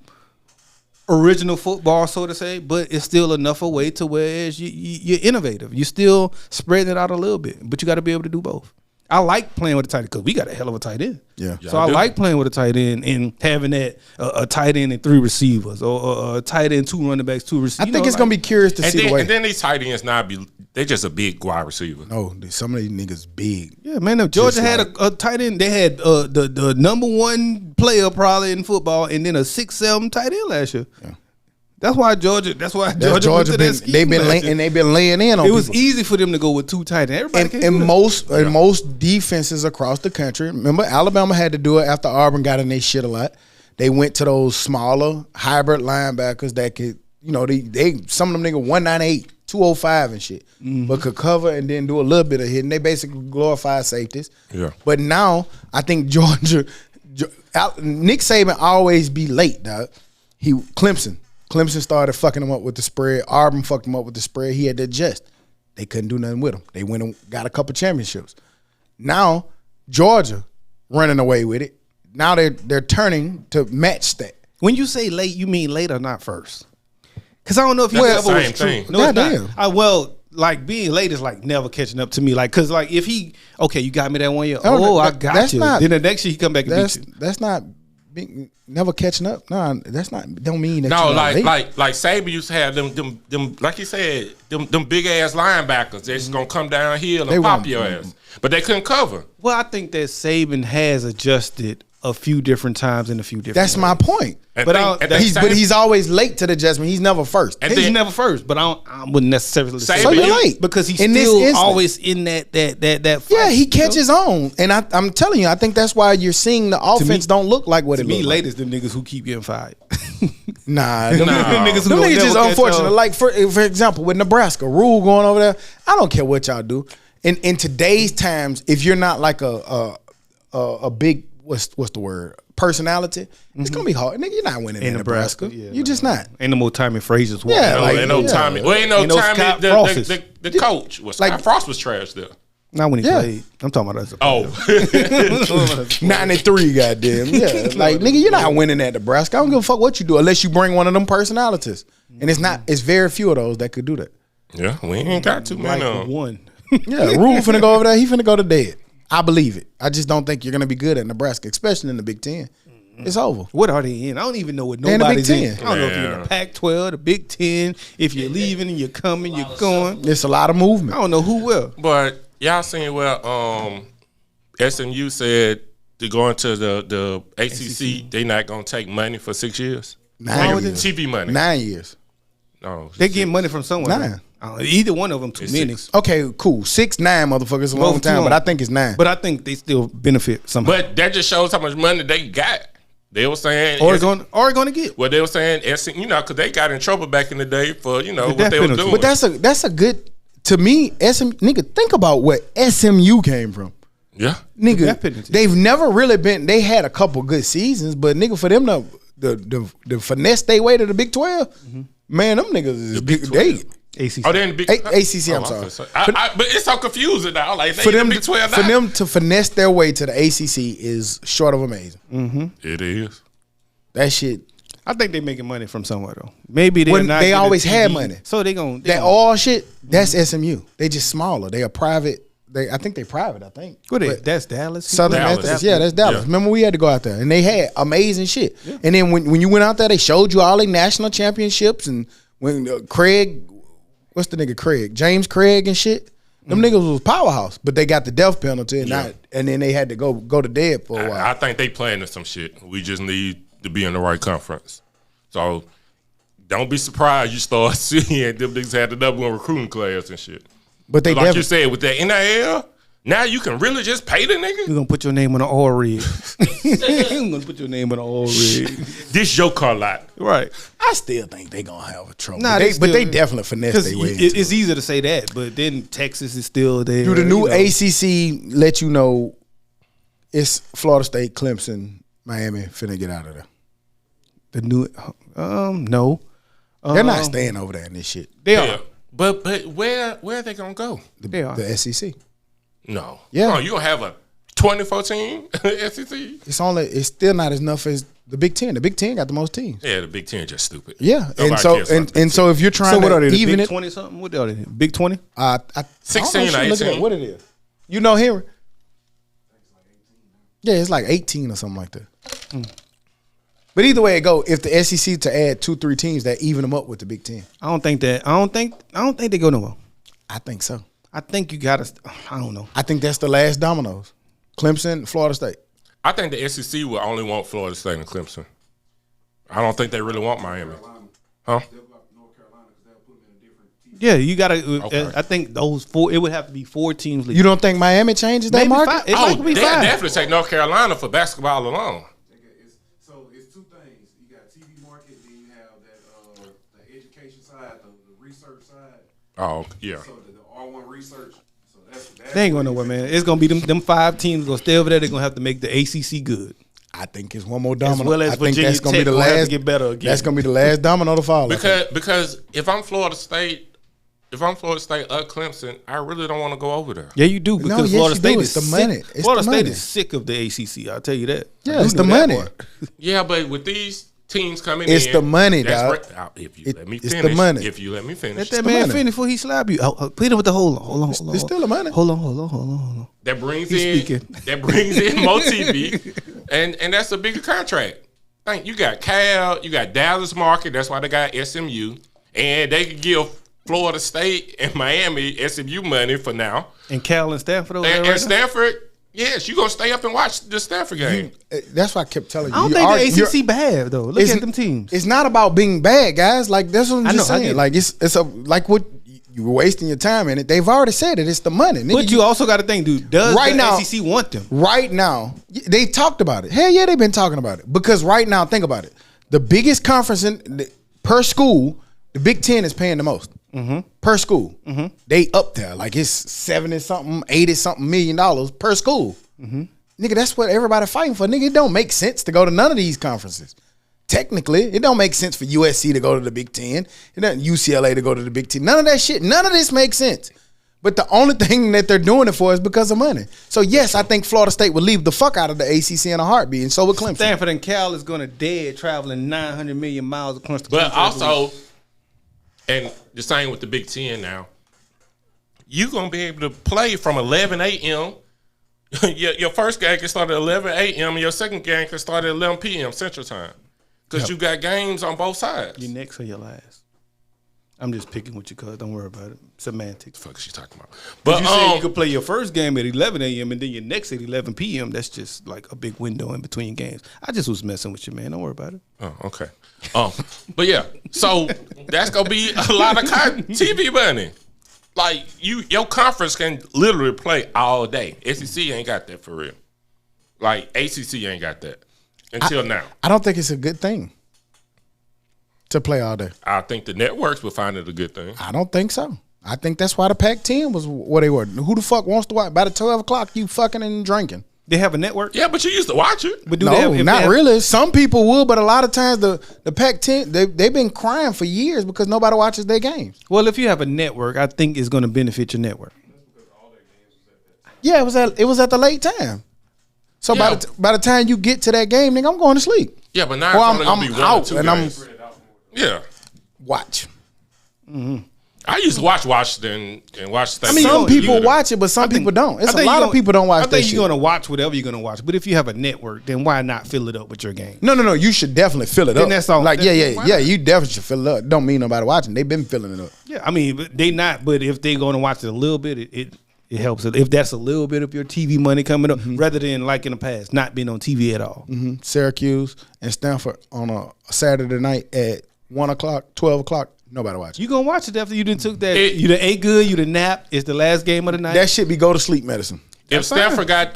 original football, so to say, but it's still enough away to where you're innovative. You're still spreading it out a little bit, but you got to be able to do both. I like playing with a tight end because we got a hell of a tight end. Yeah. So I like playing with a tight end and having that a tight end and three receivers or a tight end, two running backs, two receivers. I think it's gonna be curious to see the way. And then these tight ends they just a big wide receiver. No, some of these niggas big. Yeah, man. If Georgia had a tight end, they had the number one player probably in football, and then a 6'7" tight end last year. Yeah. That's why Georgia went to that scheme they've been laying in on. It was people. easy for them to go with two tight ends. Everybody in most defenses across the country. Remember, Alabama had to do it after Auburn got in their shit a lot. They went to those smaller hybrid linebackers that could, they some of them niggas 198, 205 and shit, but could cover and then do a little bit of hitting. They basically glorified safeties. Yeah. But now I think Georgia, Nick Saban always be late, dog. Clemson started fucking him up with the spread. Auburn fucked him up with the spread. He had to adjust. They couldn't do nothing with him. They went and got a couple championships. Now Georgia running away with it. Now they're turning to match that. When you say late, you mean late or not first? Because I don't know if you ever the was same true. thing. No, it's Goddamn. not. Like being late is like never catching up to me. Like, cause like if he you got me that 1 year. I got that's you. not- Then the next year he come back and beat you. That's not never catching up. No, that's not. Don't mean that. No, you're not late. like Saban used to have them like you said, them big ass linebackers. They're just gonna come downhill and pop your ass. But they couldn't cover. Well, I think that Saban has adjusted a few different times in a few different That's ways. my point. But He's always late to the adjustment. He's never first. And He's then- never first, but I wouldn't necessarily say So you're late. because he's In this still instance. always in that fight, Yeah, he catches on, and I'm telling you, I think that's why you're seeing the offense don't look like what To it me, looks late like. is them niggas who keep getting fired. Nah, Them niggas who them don't niggas just never catch unfortunate. on. Like for example, with Nebraska, Rule going over there. I don't care what y'all do. in today's times, if you're not like a big what's the word personality, it's gonna be hard. Nigga, you're not winning in Nebraska. You're just not. Ain't no more Tommy Frazier's. Yeah, Ain't no Tommy. Well, ain't no Ain't no Tommy. Scott The coach was Scott Frost was trash there. Not when he played. I'm talking about us. Oh, 93, goddamn. Yeah, like nigga, you're not winning at Nebraska. I don't give a fuck what you do unless you bring one of them personalities. And it's very few of those that could do that. yeah, we ain't got too many. Like one. Yeah, Rule finna go over there. He finna go to dead. I believe it. I just don't think you're gonna be good at Nebraska, especially in the Big Ten. It's over. What are they in? I don't even know what They're in the Big nobody's in. Ten. I don't know if you're in the Pac-12, the Big Ten. If you're leaving and you're coming, you're going. It's a lot of movement. I don't know who will. But y'all seen SMU said to go into the ACC, they not gonna take money for 6 years. 9 years. TV money. 9 years. No, They get money from somewhere. 9. Either one of them too It's many. 6. Okay, cool. 6, 9 motherfuckers a long Both too time, long. but I think it's 9. But I think they still benefit somehow. But that just shows how much money they got. They were saying Oregon to get. Well, they were saying because they got in trouble back in the day for The what death they were penalty. doing. But that's a good, to me, nigga, think about where SMU came from. yeah. Nigga, death penalty. they've never really been, they had a couple good seasons, but nigga, for them to finesse their way to the Big 12, man, them niggas is big. They, ACC. Oh, they in the Big ACC, I'm I sorry. was gonna say. But it's so confusing now. Like they for in them, the Big 12 for now. them to finesse their way to the ACC is short of amazing. It is. That shit. I think they making money from somewhere though. Maybe they're When not. they getting always TV, had money. so they gonna. That all shit, that's SMU. They just smaller. They are private. I think they private, I think. What But that's Dallas. Southern Dallas. Methodist. Yeah, that's Dallas. Yeah. Remember we had to go out there and they had amazing shit. Yeah. And then when you went out there, they showed you all their national championships and when Craig, what's the nigga Craig? James Craig and shit. Them niggas was powerhouse, but they got the death penalty and then they had to go to dead for a while. I think they planning some shit. We just need to be in the right conference. So don't be surprised you start seeing them niggas had the number one recruiting class and shit. But they Like you definitely said, with that NIL, now you can really just pay the nigga. You're gonna put your name on an oil rig. You're gonna put your name on an oil rig. This your car lot. Right. I still think they gonna have a trouble. Nah, but they definitely finesse Because their way. it's easy to say that, but then Texas is still there. Do the new you know. ACC let you know it's Florida State, Clemson, Miami finna get out of there? The new no. They're not staying over there in this shit. They Yeah. are. But where are they gonna go? They are. The SEC. No. Yeah. No, you gonna have a 2014 SEC? It's still not as enough as the Big Ten. The Big Ten got the most teams. Yeah, the Big Ten just stupid. Yeah, Nobody and so cares about the and so if you're trying So what are to they? The even Big it, 20 something? What are they? Big 20? I 16 don't know, or look at 18. what it is. You know Henry? Yeah, it's like 18 or something like that. But either way it go, if the SEC to add 2-3 teams, that even them up with the Big Ten. I don't think they go nowhere. I think so. I think you gotta. I don't know. I think that's the last dominoes. Clemson, Florida State. I think the SEC will only want Florida State and Clemson. I don't think they really want Miami. Huh? They'll go to North Carolina because they'll put them in a different team. Yeah, you gotta. Okay. I think those 4. It would have to be 4 teams. You don't think Miami changes that Maybe market? 5. It might be they 5. definitely take North Carolina for basketball alone. So it's two things. You got TV market, then you have that the education side, the research side. Oh, yeah. So the R1 research. So that's They ain't going nowhere, man. It's gonna be them 5 teams gonna stay over there. They're gonna have to make the ACC good. I think it's one more domino. well as I think Virginia that's gonna be Tech the will have to last. get better again. That's gonna be the last domino to fall. Because if I'm Florida State or Clemson, I really don't want to go over there. Yeah, you do because yes, Florida you do. State It's is the money. sick. It's Florida the State money. is sick of the ACC. I'll tell you that. Yeah, I it's do the know that money. part. Yeah, but with these teams coming It's in, the money, that's dog. right. If you let me It's the finish. money. If you let me finish. Let that the man money. finish before he slap you. Plead him with the hold on. It's still the money. Hold on. That brings He's in speaking. that brings in more TV, and that's a bigger contract. Think you got Cal, you got Dallas market. That's why they got SMU, and they could give Florida State and Miami SMU money for now. And Cal and Stanford over And, there and right now? Stanford, yes, you gonna stay up and watch the Stanford game. That's why I kept telling you. I don't think the ACC bad though. Look at them teams. It's not about being bad, guys. Like that's what I'm I just know, I get saying. it. Like it's like what you were wasting your time in it. They've already said it. It's the money. Nigga, But you also got to think, dude. Does Right the now- ACC want them? right now, they talked about it. Hell yeah, they've been talking about it. Because right now, think about it. The biggest conference per school, the Big Ten is paying the most per school. They up there like it's 70 something, 80 something $million per school. Nigga, that's what everybody fighting for. Nigga, it don't make sense to go to none of these conferences. Technically, it don't make sense for USC to go to the Big Ten. It doesn't UCLA to go to the Big Ten. None of that shit. None of this makes sense. But the only thing that they're doing it for is because of money. So yes, I think Florida State would leave the fuck out of the ACC in a heartbeat, and so would Clemson. Stanford and Cal is going to dead traveling 900 million miles across the country. But also, and the same with the Big Ten now, you're going to be able to play from 11 a.m. Your first game can start at 11 a.m. and your second game can start at 11 p.m. Central Time. Because you got games on both sides. You next or your last? I'm just picking with you, cuz. Don't worry about it. Semantics. Fuck is she talking about? But you say you could play your first game at 11 a.m. and then your next at 11 p.m. That's just like a big window in between games. I just was messing with you, man. Don't worry about it. Oh, okay. But yeah, so that's gonna be a lot of TV money. Like your conference can literally play all day. SEC ain't got that for real. Like ACC ain't got that until now. I don't think it's a good thing to play all day. I think the networks will find it a good thing. I don't think so. I think that's why the Pac-10 was what they were. Who the fuck wants to watch? By the 12 o'clock, you fucking and drinking. They have a network? Yeah, but you used to watch it. But not really. Some people will, but a lot of times the Pac-10, they've been crying for years because nobody watches their games. Well, if you have a network, I think it's going to benefit your network. Yeah, it was at the late time. So Yeah. by the time you get to that game, nigga, I'm going to sleep. Yeah, but now Or it's only gonna be one or two games. Yeah. Watch. I used to watch Washington and watch that. I mean, some people watch it, but some people don't. It's a lot of people don't watch that shit. I think you're going to watch whatever you're going to watch. But if you have a network, then why not fill it up with your game? No. You should definitely fill it up. That's all. Like, yeah. You definitely should fill it up. Don't mean nobody watching. They've been filling it up. Yeah, I mean, but they not. But if they're going to watch it a little bit, it helps. If that's a little bit of your TV money coming up, rather than like in the past, not being on TV at all. Syracuse and Stanford on a Saturday night at 1 o'clock, 12 o'clock. Nobody watching. You gonna watch it after you done took that? You done ate good. You done nap. It's the last game of the night. That should be go to sleep medicine. If Stanford got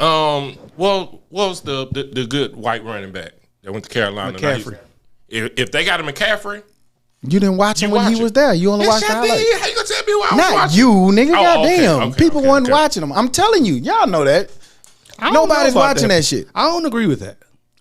what was the good white running back that went to Carolina? McCaffrey. If they got a McCaffrey, you didn't watch him when he was there. You only watched the highlights. How you gonna tell me what I was Not watching? you, nigga. Goddamn. Okay, People weren't watching him. I'm telling you. Y'all know that. Nobody's watching that shit. I don't agree with that.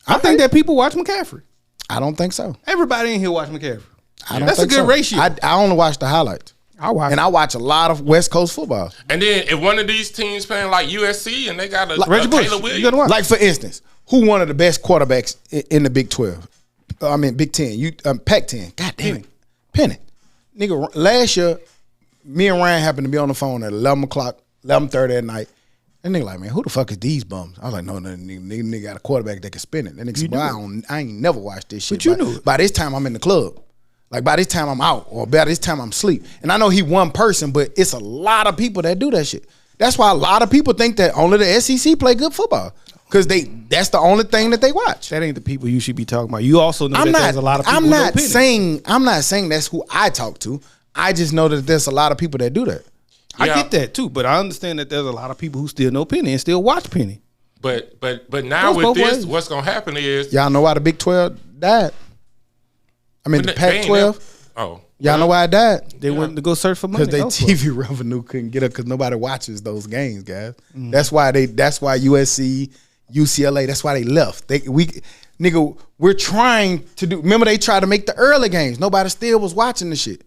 I think that people watch McCaffrey. I don't think so. Everybody in here watch McCaffrey. That's a good ratio. I only watch the highlights. I watch a lot of West Coast football. And then if one of these teams playing like USC and they got a Reggie Bush, Caleb Williams, like for instance, who one of the best quarterbacks in the Big 12? I mean Big 10. Pac-10. God damn it, Penny. Nigga, last year, me and Ryan happened to be on the phone at 11 o'clock, 11:30 at night. And nigga like, man, who the fuck is these bums? I was like, no, nigga got a quarterback that can spin it. That nigga said, well, I ain't never watched this shit. But you knew it. By this time, I'm in the club. Like, by this time, I'm out. Or by this time, I'm asleep. And I know he one person, but it's a lot of people that do that shit. That's why a lot of people think that only the SEC play good football. Because that's the only thing that they watch. That ain't the people you should be talking about. You also know there's a lot of people I'm not saying that's who I talk to. I just know that there's a lot of people that do that. I get that too, but I understand that there's a lot of people who still know Penny and still watch Penny. But now with this, what's gonna happen is y'all know why the Big 12 died. I mean the Pac-12. Y'all know why it died? They went to go search for money because their TV revenue couldn't get up because nobody watches those games, guys. That's why USC, UCLA. That's why they left. We're trying to do. Remember they tried to make the early games. Nobody still was watching the shit.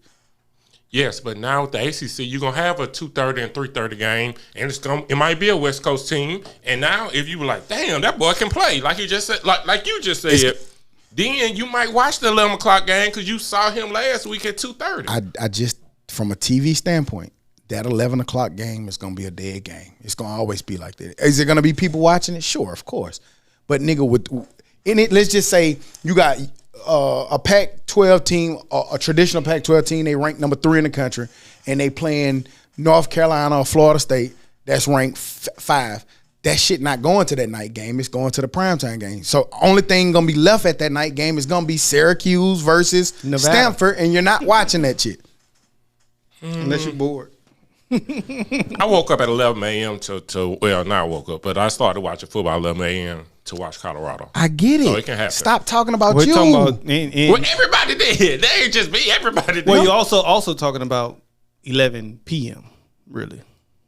Yes, but now with the ACC, you're gonna have a 2:30 and 3:30 game, and it might be a West Coast team. And now, if you were like, "Damn, that boy can play," like you just said, like you just said, then you might watch the 11 o'clock game because you saw him last week at 2:30. I just, from a TV standpoint, that 11 o'clock game is gonna be a dead game. It's gonna always be like that. Is there gonna be people watching it? Sure, of course. But nigga, let's just say you got a Pac-12 team, a traditional Pac-12 team. They rank number 3 in the country, and they playing North Carolina or Florida State. That's ranked 5. That shit not going to that night game. It's going to the primetime game. So only thing gonna be left at that night game is gonna be Syracuse versus Nevada. Stanford, and you're not watching that shit unless you're bored. I woke up at 11 a.m. not woke up, but I started watching football at 11 a.m. to watch Colorado. I get it. So it can happen. Stop talking about We're you. talking about, well, everybody did. They ain't just me. Everybody did. Well, you're also talking about 11 p.m. Really,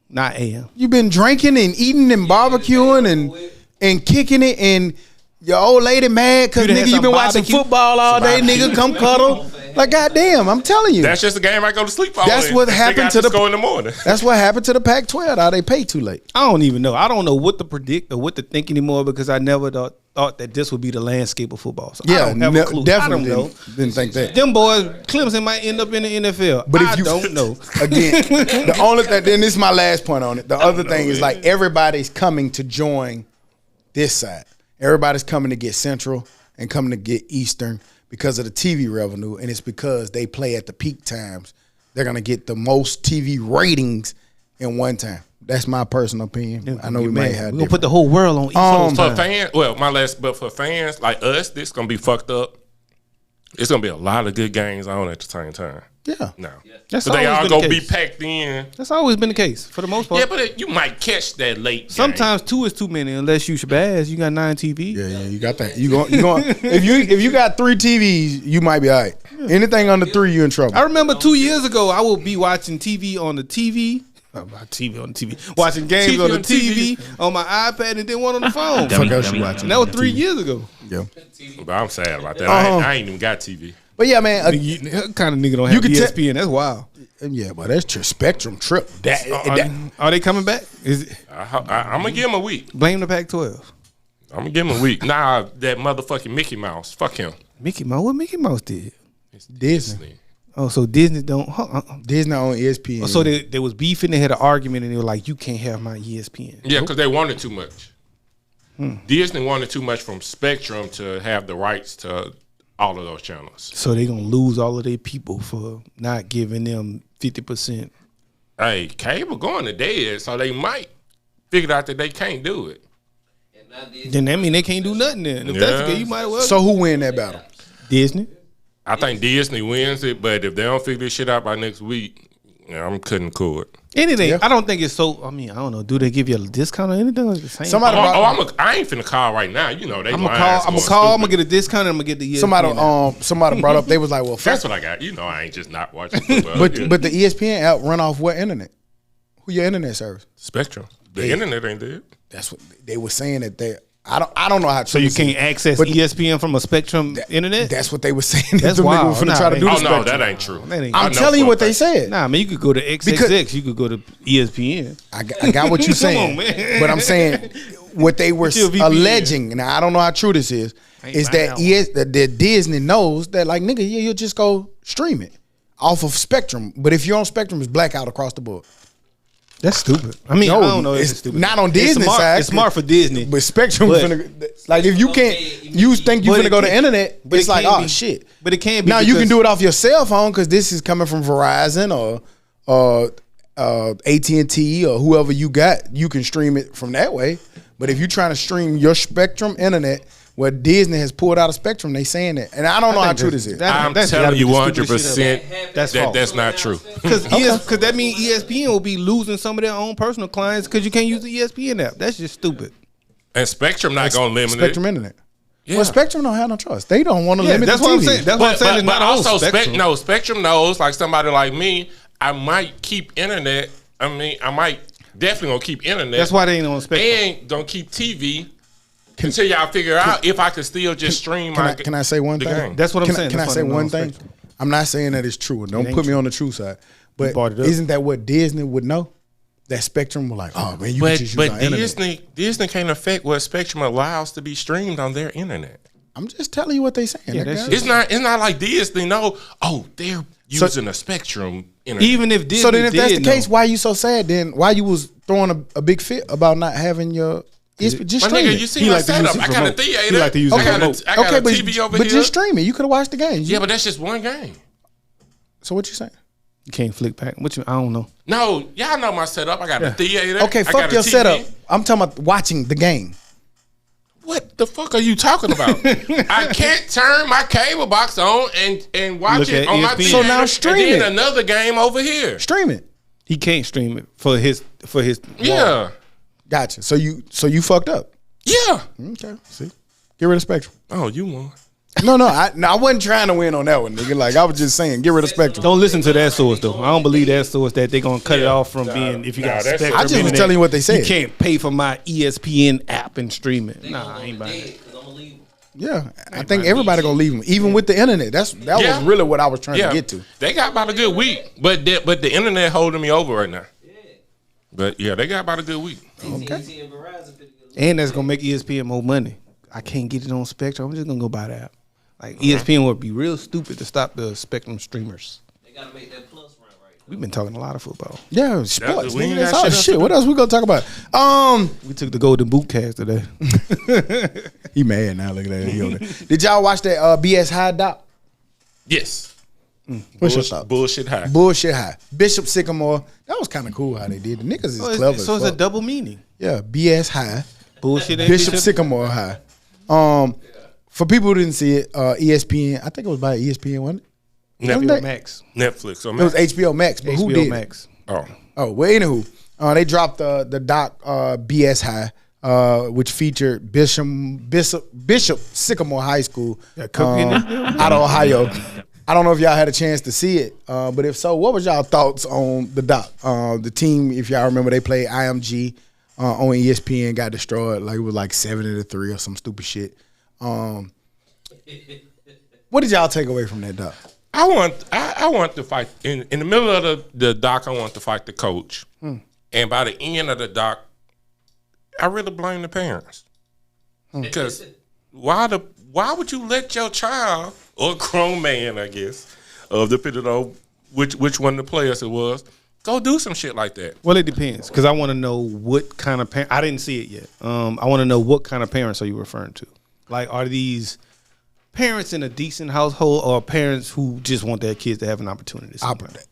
not a.m. You been drinking and eating and barbecuing and kicking it, and your old lady mad because You done nigga had you some been watching barbecue? football all day. Nigga, come cuddle. Like goddamn, I'm telling you. That's just the game I go to sleep on. That's what happened to the go in the morning. That's what happened to the Pac-12. Now they pay too late. I don't even know. I don't know what to predict or what to think anymore because I never thought that this would be the landscape of football. So I don't have a clue. definitely I don't know. didn't think that. Them boys, Clemson might end up in the NFL. But if I you don't know. Again, the only thing, then this is my last point on it. The other thing is like everybody's coming to join this side. Everybody's coming to get Central and coming to get Eastern because of the TV revenue, and it's because they play at the peak times. They're gonna get the most TV ratings in one time. That's my personal opinion. I know we may have. We're gonna put the whole world on East Coast For time. fans, but for fans like us, this gonna be fucked up. It's gonna be a lot of good games on at the same time. Yeah. No, That's but they always all been gonna the be case. packed in. That's always been the case for the most part. Yeah, but you might catch that late. game. Sometimes 2 is too many unless you Shabazz. You got 9 TV. Yeah, you got that. You going if you got 3 TVs, you might be all right. Anything under 3, you in trouble. I remember 2 years ago, I would be watching TV on the TV. Watching games TV on the on TV on my iPad and then one on the phone. Fuck else you watching? And that was 3 years ago. Yeah. But I'm sad about that. Uh-huh. I ain't even got TV. But yeah, man. That kind of nigga don't have can ESPN. That's wild. Yeah, but that's your Spectrum trip. Are they coming back? I'm gonna give him a week. Blame the Pac-12. I'm gonna give him a week. Nah, that motherfucking Mickey Mouse. Fuck him. Mickey Mouse. What Mickey Mouse did? Disney. Oh, so Disney don't. Disney on ESPN. So they was beefing. They had an argument, and they were like, "You can't have my ESPN." Yeah, because they wanted too much. Disney wanted too much from Spectrum to have the rights to all of those channels. So they gonna lose all of their people for not giving them 50%. Hey, cable going to dead, so they might figure out that they can't do it. Then that mean they can't do nothing. Then if that's the case, you might as well. So who win that battle? Disney. I think Disney wins it, but if they don't figure this shit out by next week, I'm cutting cord. Anything. Yeah. I don't think it's so. I mean, I don't know. Do they give you a discount or anything? Or the same? Somebody I ain't finna call right now. You know they. I'm gonna call. I'm gonna get a discount. And I'm gonna get the ESPN. Somebody brought up. They was like, well, That's what I got. You know I ain't just not watching football. but the ESPN app run off what internet? Who your internet service? Spectrum. The internet ain't dead. That's what they were saying that they. I don't know how. So you can't access ESPN from a Spectrum internet. That's what they were saying. That's Them niggas wild. was finna Nah, try to they- do the Oh no, Spectrum. that ain't true. That ain't- I'm I know telling you for what a they fact. said. Nah, man, you could go to XXX. You could go to ESPN. I got what you're saying, on, man. but I'm saying what they were Still VPN. alleging. Now I don't know how true this is Ain't that buying that Disney knows that like nigga, you'll just go stream it off of Spectrum. But if you're on Spectrum, it's blackout across the board. That's stupid. I mean, No, I don't know if it's it's stupid. not on It's Disney smart. side. It's smart for Disney. But Spectrum, But- like if you can't, you think you're But gonna it go to can't- internet, but it's it like can't oh be- shit. But it can be. Now you can because- do it off your cell phone because this is coming from Verizon or AT&T or whoever you got. You can stream it from that way. But if you're trying to stream your Spectrum internet, where Disney has pulled out of Spectrum, they saying that, and I don't know how true this is. I'm That's telling gotta you be the stupidest shit 100% ever. That's that false. that's not true. Because that means ESPN will be losing some of their own personal clients because you can't use the ESPN app. That's just stupid. And Spectrum not gonna limit Spectrum it. internet. Yeah. Well, Spectrum don't have no choice. They don't want to Yeah, limit that's the what I'm TV. saying. That's what I'm saying. It's But not on also Spectrum. Spectrum knows, like somebody like me, I might keep internet. I mean, I might definitely gonna keep internet. That's why they ain't on Spectrum. And gonna keep TV until y'all figure out if I can still just stream my. Can I say one the thing? game. That's what I'm saying. Can I That's say why they one on thing? Spectrum. I'm not saying that it's true. Don't ain't put me true. on the true side. But brought it up. isn't that what Disney would know? That Spectrum was like, oh man, you can just use our internet. Disney can't affect what Spectrum allows to be streamed on their internet. I'm just telling you what they saying. Yeah, That that's guy- just- It's not like Disney know. Oh, they're using a Spectrum internet. Even if Disney So then, if that's the did case, know. why you so sad? Then why you was throwing a big fit about not having your ESPN? Just my stream nigga, it. you see He my like to use setup. his I got a remote. theater. He like to use his I got remote. I got a but, TV over but here. just stream it. You could have watched the game. Yeah, but that's just one game. So what you saying? You can't flick back. What you? I don't know. No, y'all know my setup. I got a theater. Okay, I fuck got a your TV. setup. I'm talking about watching the game. What the fuck are you talking about? I can't turn my cable box on and watch Look it at on my ESPN. theater. So now stream and then it. another game over here. Stream it. He can't stream it for his. Yeah. Gotcha. So you fucked up. Yeah. Okay. See, get rid of Spectrum. Oh, you won. No, I wasn't trying to win on that one, nigga. Like I was just saying, get rid of Spectrum. Don't listen to that source though. I don't believe that source that they gonna cut it off from being if you got that's- Spectrum. I just was internet, telling you what they said. You can't pay for my ESPN app and stream it. Nah, I ain't buying it. Yeah, I think everybody gonna leave them, even with the internet. That was really what I was trying to get to. They got about a good week, but the internet holding me over right now. But yeah, they got about a good week. Okay. And that's gonna make ESPN more money. I can't get it on Spectrum. I'm just gonna go buy the app. Like ESPN would be real stupid to stop the Spectrum streamers. They gotta make that plus run right. We've been talking a lot of football. Yeah, sports. we ain't Nigga, that's got all the shit shit. else to What else we gonna talk about? We took the Golden Boot cast today. He mad now. Look at that. He on there. Did y'all watch that BS High doc? Yes. What's your thoughts? Bullshit high. Bullshit High. Bishop Sycamore. That was kind of cool how they did. The niggas is clever. So as it's a fuck. double meaning. Yeah, BS High. Bullshit. and Bishop Sycamore High. For people who didn't see it, ESPN. I think it was by ESPN, wasn't it? HBO Max. Netflix. It was HBO Max. But who HBO did? Max. Oh, well, anywho, they dropped the doc BS High, which featured Bishop Sycamore High School out of Ohio. I don't know if y'all had a chance to see it, but if so, what was y'all thoughts on the doc? The team, if y'all remember, they played IMG on ESPN, got destroyed. Like it was like 7-3 or some stupid shit. What did y'all take away from that doc? I want to fight in the middle of the doc. I want to fight the coach, and by the end of the doc, I really blame the parents because why would you let your child or a grown man, I guess, depending on which one of the players it was, go do some shit like that? Well, it depends because I want to know what kind of parent. I didn't see it yet. I want to know what kind of parents are you referring to? Like, are these parents in a decent household or parents who just want their kids to have an opportunity?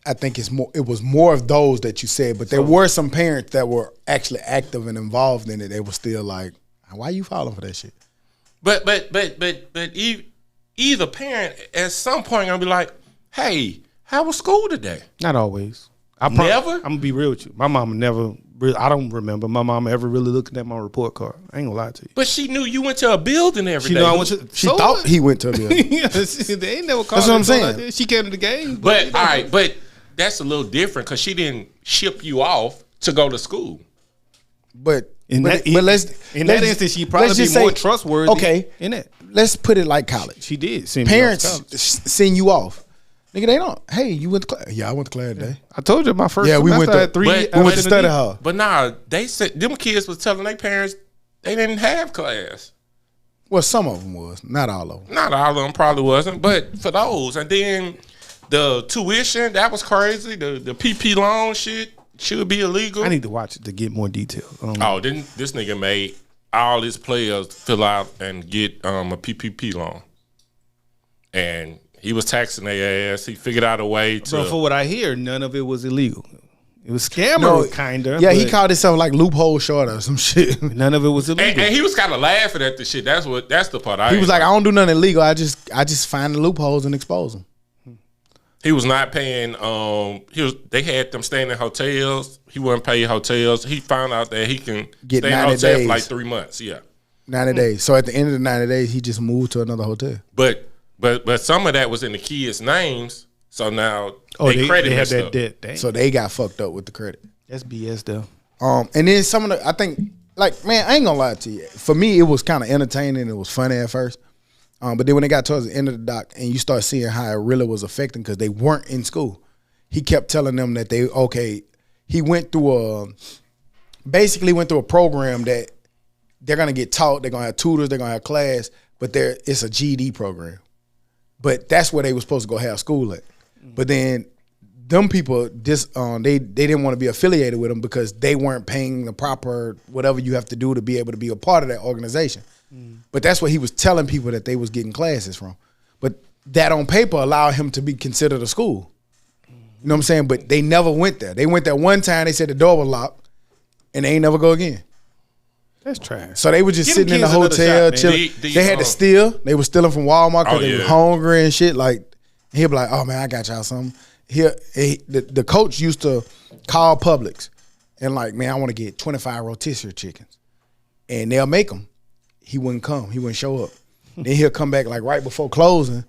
I think it was more of those that you said, but there were some parents that were actually active and involved in it. They were still like, why you falling for that shit? But either parent at some point gonna be like, hey, how was school today? Not always. Never? I'm gonna be real with you. My mama never. I don't remember my mama ever really looking at my report card. I ain't gonna lie to you. But she knew you went to a building every day. She know I went to. She thought he went to a building. Yeah, they ain't never called. That's what I'm her saying. like that. She came to the game, But all right, but that's a little different because she didn't ship you off to go to school. But in that instance, she probably be more trustworthy. Okay, in it, let's put it like college. she did. Send me off to Parents college. send you off. Nigga, they don't. Hey, you went to class? Yeah, I went to class today. I told you my first. Yeah, we semester went I had to- 3. we I We was went to in the study deep. hall. But nah, they said them kids was telling their parents they didn't have class. Well, some of them was, not all of them. Not all of them probably wasn't, but for those. And then the tuition, that was crazy. The PP loan shit should be illegal. I need to watch it to get more details. Oh, then this nigga made all his players fill out and get a PPP loan. And he was taxing their ass. He figured out a way to. So for what I hear, none of it was illegal. It was scammer kinda. Yeah, he but called himself like loophole shorter or some shit. none of it was illegal. and he was kind of laughing at the shit. That's the part I. He was like, I don't do nothing illegal. I just find the loopholes and expose them. He was not paying. They had them staying in hotels. He wasn't paying hotels. He found out that he can Get stay in a 90 hotel days. for like 3 months. Yeah, 90 days. So at the end of the 90 days, he just moved to another hotel. but some of that was in the kids' names. So now they credit have messed that up. debt. Dang. So they got fucked up with the credit. That's BS though. And then some of the, I think, like, man, I ain't gonna lie to you. For me, it was kind of entertaining. It was funny at first. But then when they got towards the end of the doc and you start seeing how it really was affecting because they weren't in school, he kept telling them that he went through basically went through a program that they're gonna get taught, they're gonna have tutors, they're gonna have class, but it's a GED program. But that's where they were supposed to go have school at. But then them people they didn't want to be affiliated with them because they weren't paying the proper whatever you have to do to be able to be a part of that organization. But that's what he was telling people that they was getting classes from. But that on paper allowed him to be considered a school. You know what I'm saying? But they never went there. They went there one time, they said the door was locked, and they ain't never go again. That's trash. So they were just Give sitting in them the kids another hotel, shot, chilling. man. They had to steal. They were stealing from Walmart because Oh, they were yeah. hungry and shit. Like, he'll be like, oh, man, I got y'all something. The coach used to call Publix and like, man, I want to get 25 rotisserie chickens. And they'll make them. He wouldn't come. He wouldn't show up. Then he'll come back like right before closing,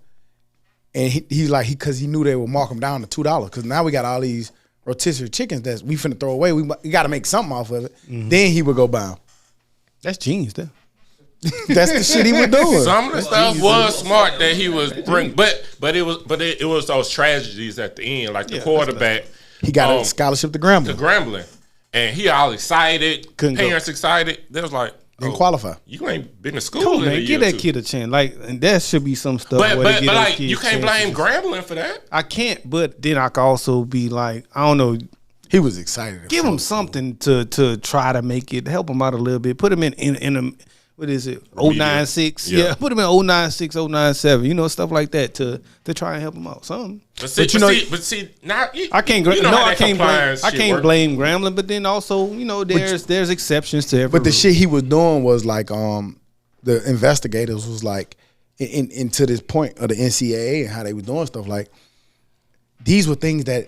and he's like, because he knew they would mark him down to $2. Because now we got all these rotisserie chickens that we finna throw away. We got to make something off of it. Then he would go buy them. That's genius, though. That's the shit he was doing. Some of the stuff was smart that he was bring, but it was those tragedies at the end, like the quarterback. He got a scholarship to Grambling. To Grambling, and he all excited. Couldn't parents excited. They was like, Didn't qualify. You ain't been to school. Come on, in a man, year give or that two. kid a chance. Like, and that should be some stuff. But where they get those like kids you can't blame chances. Grambling for that. I can't, but then I could also be like, I don't know. He was excited. Give him something to try to make it, help him out a little bit. Put him in a, what is it, 096? Yeah. Yeah, put him in 096, 097, you know, stuff like that to try and help him out. Something. But see, now I can't. You know how I that can't blame. compliance I shit can't work. blame Grambling, but then also, you know, there's exceptions to every. But the rule. shit he was doing was like, the investigators was like, into this point of the NCAA and how they were doing stuff. Like, these were things that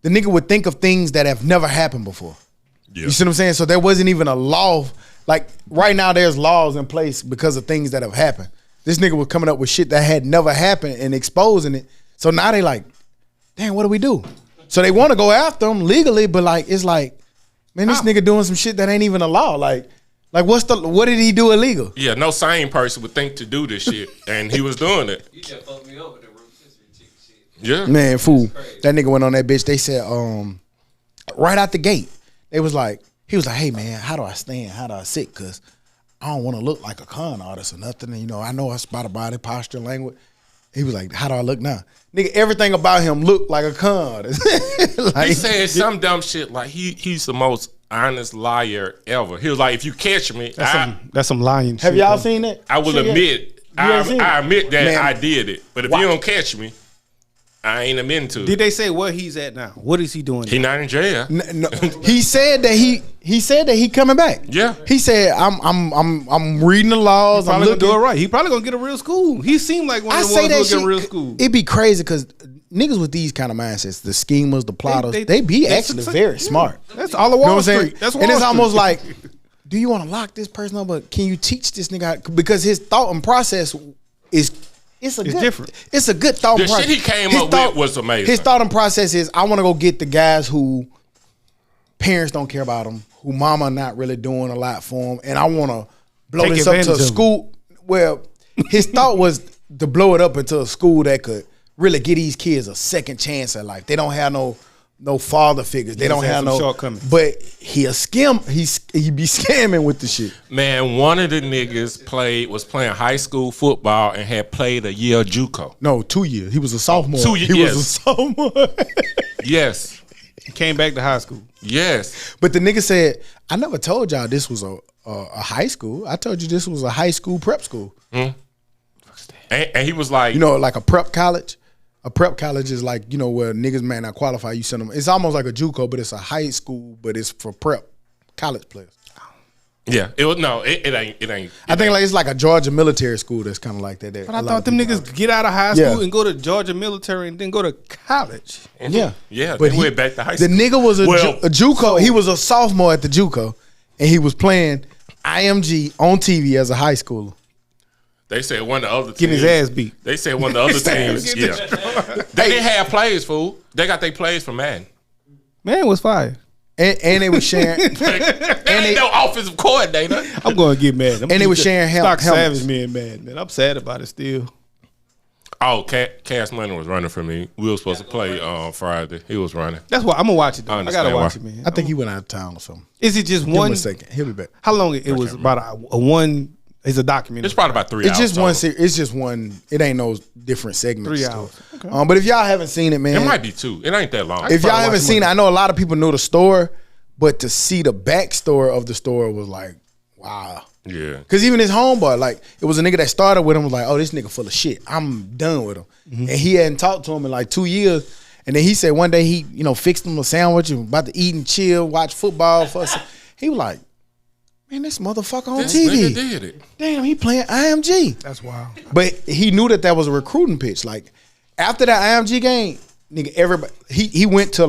the nigga would think of things that have never happened before. Yeah. You see what I'm saying? So there wasn't even a law. Like right now, there's laws in place because of things that have happened. This nigga was coming up with shit that had never happened and exposing it. So now they like, damn, what do we do? So they want to go after him legally, but like it's like, man, this nigga doing some shit that ain't even a law. Like what did he do illegal? Yeah, no sane person would think to do this shit, and he was doing it. You just fucked me up with the rotisserie chicken shit. Yeah, Man, fool. crazy. That nigga went on that bitch. They said, right out the gate, they was like, he was like, hey man, how do I stand? How do I sit? Cause I don't want to look like a con artist or nothing. And, you know, I know it's about body, posture, language. He was like, how do I look now? Nigga, everything about him looked like a con artist. Like, he said some dumb shit like he's the most honest liar ever. He was like, if you catch me, that's some lying shit. have y'all though. seen that? I will shit yet? admit, ain't seen it? I admit that Man. I did it. But if Why? you don't catch me, I ain't admitting to it. Did they say where he's at now? What is he doing? He now? not in jail. No, he said that he coming back. Yeah. He said I'm reading the laws. I'm Probably gonna looking. do it right. He probably gonna get a real school. He seemed like one I of the say ones that who shit. get a real school. It'd be crazy because niggas with these kind of mindsets, the schemers, the plotters, they be actually very smart. That's all of You know Wall what I'm saying? Street. That's Wall and it's Street. almost like, do you want to lock this person up? But can you teach this nigga? How, because his thought and process is different. It's a good thought. The and process. shit he came His up with was amazing. His thought and process is, I want to go get the guys who parents don't care about them, who mama not really doing a lot for them, and I want to blow Take this up to a advantage of 'em. school. Well, his thought was to blow it up into a school that could really give these kids a second chance at life. They don't have no father figures. They don't just have had some no shortcomings. But he a scam. He be scamming with the shit. Man, one of the niggas was playing high school football and had played a year of JUCO. No, 2 years. He was a sophomore. 2 years, He yes. was a sophomore. Yes. He came back to high school. Yes. But the nigga said, I never told y'all this was a high school. I told you this was a high school prep school. And he was like, You know, like a prep college. A prep college is like, you know, where niggas may not qualify, you send them. It's almost like a JUCO, but it's a high school, but it's for prep college players. yeah, it ain't. I think like it's like a Georgia military school that's kind of like that. But I thought them niggas get out of high Yeah. school and go to Georgia military and then go to college. Yeah, Yeah, but they went back to high The school. nigga was a Well, JUCO. He was a sophomore at the JUCO, and he was playing IMG on TV as a high schooler. They said one of the other teams. Getting his ass beat. They said one of the other teams. Yeah. They didn't have plays, fool. They got their plays from Madden. Man was fire. And they was sharing. There ain't no offensive coordinator. I'm going to get mad. And they was sharing Stock helmets. Savage being mad. Man, I'm sad about it still. Oh, Cash Money was running for me. We were supposed to play on Friday. He was running. That's why I'm gonna watch it. Though. I I understand gotta why. watch it, man. I think he went out of town or something. Is it just Give him one? a second. He'll be back. How long it was? About a one. It's a documentary. It's probably about 3 It's hours. just one. total. It's just one. It ain't no different segments. 3 to it. hours. Okay. But if y'all haven't seen it, man, It might be 2. It ain't that long. if y'all probably haven't watch seen it, I know a lot of people know the story, but to see the backstory of the story was like, wow. Yeah. Cause even his homeboy, like, it was a nigga that started with him, was like, oh, this nigga full of shit. I'm done with him. And he hadn't talked to him in like 2 years. And then he said one day he, fixed him a sandwich and about to eat and chill, watch football for us. He was like, man, this motherfucker on This TV. nigga did it. Damn, he playing IMG. That's wild. But he knew that was a recruiting pitch. Like after that IMG game, nigga, everybody he went to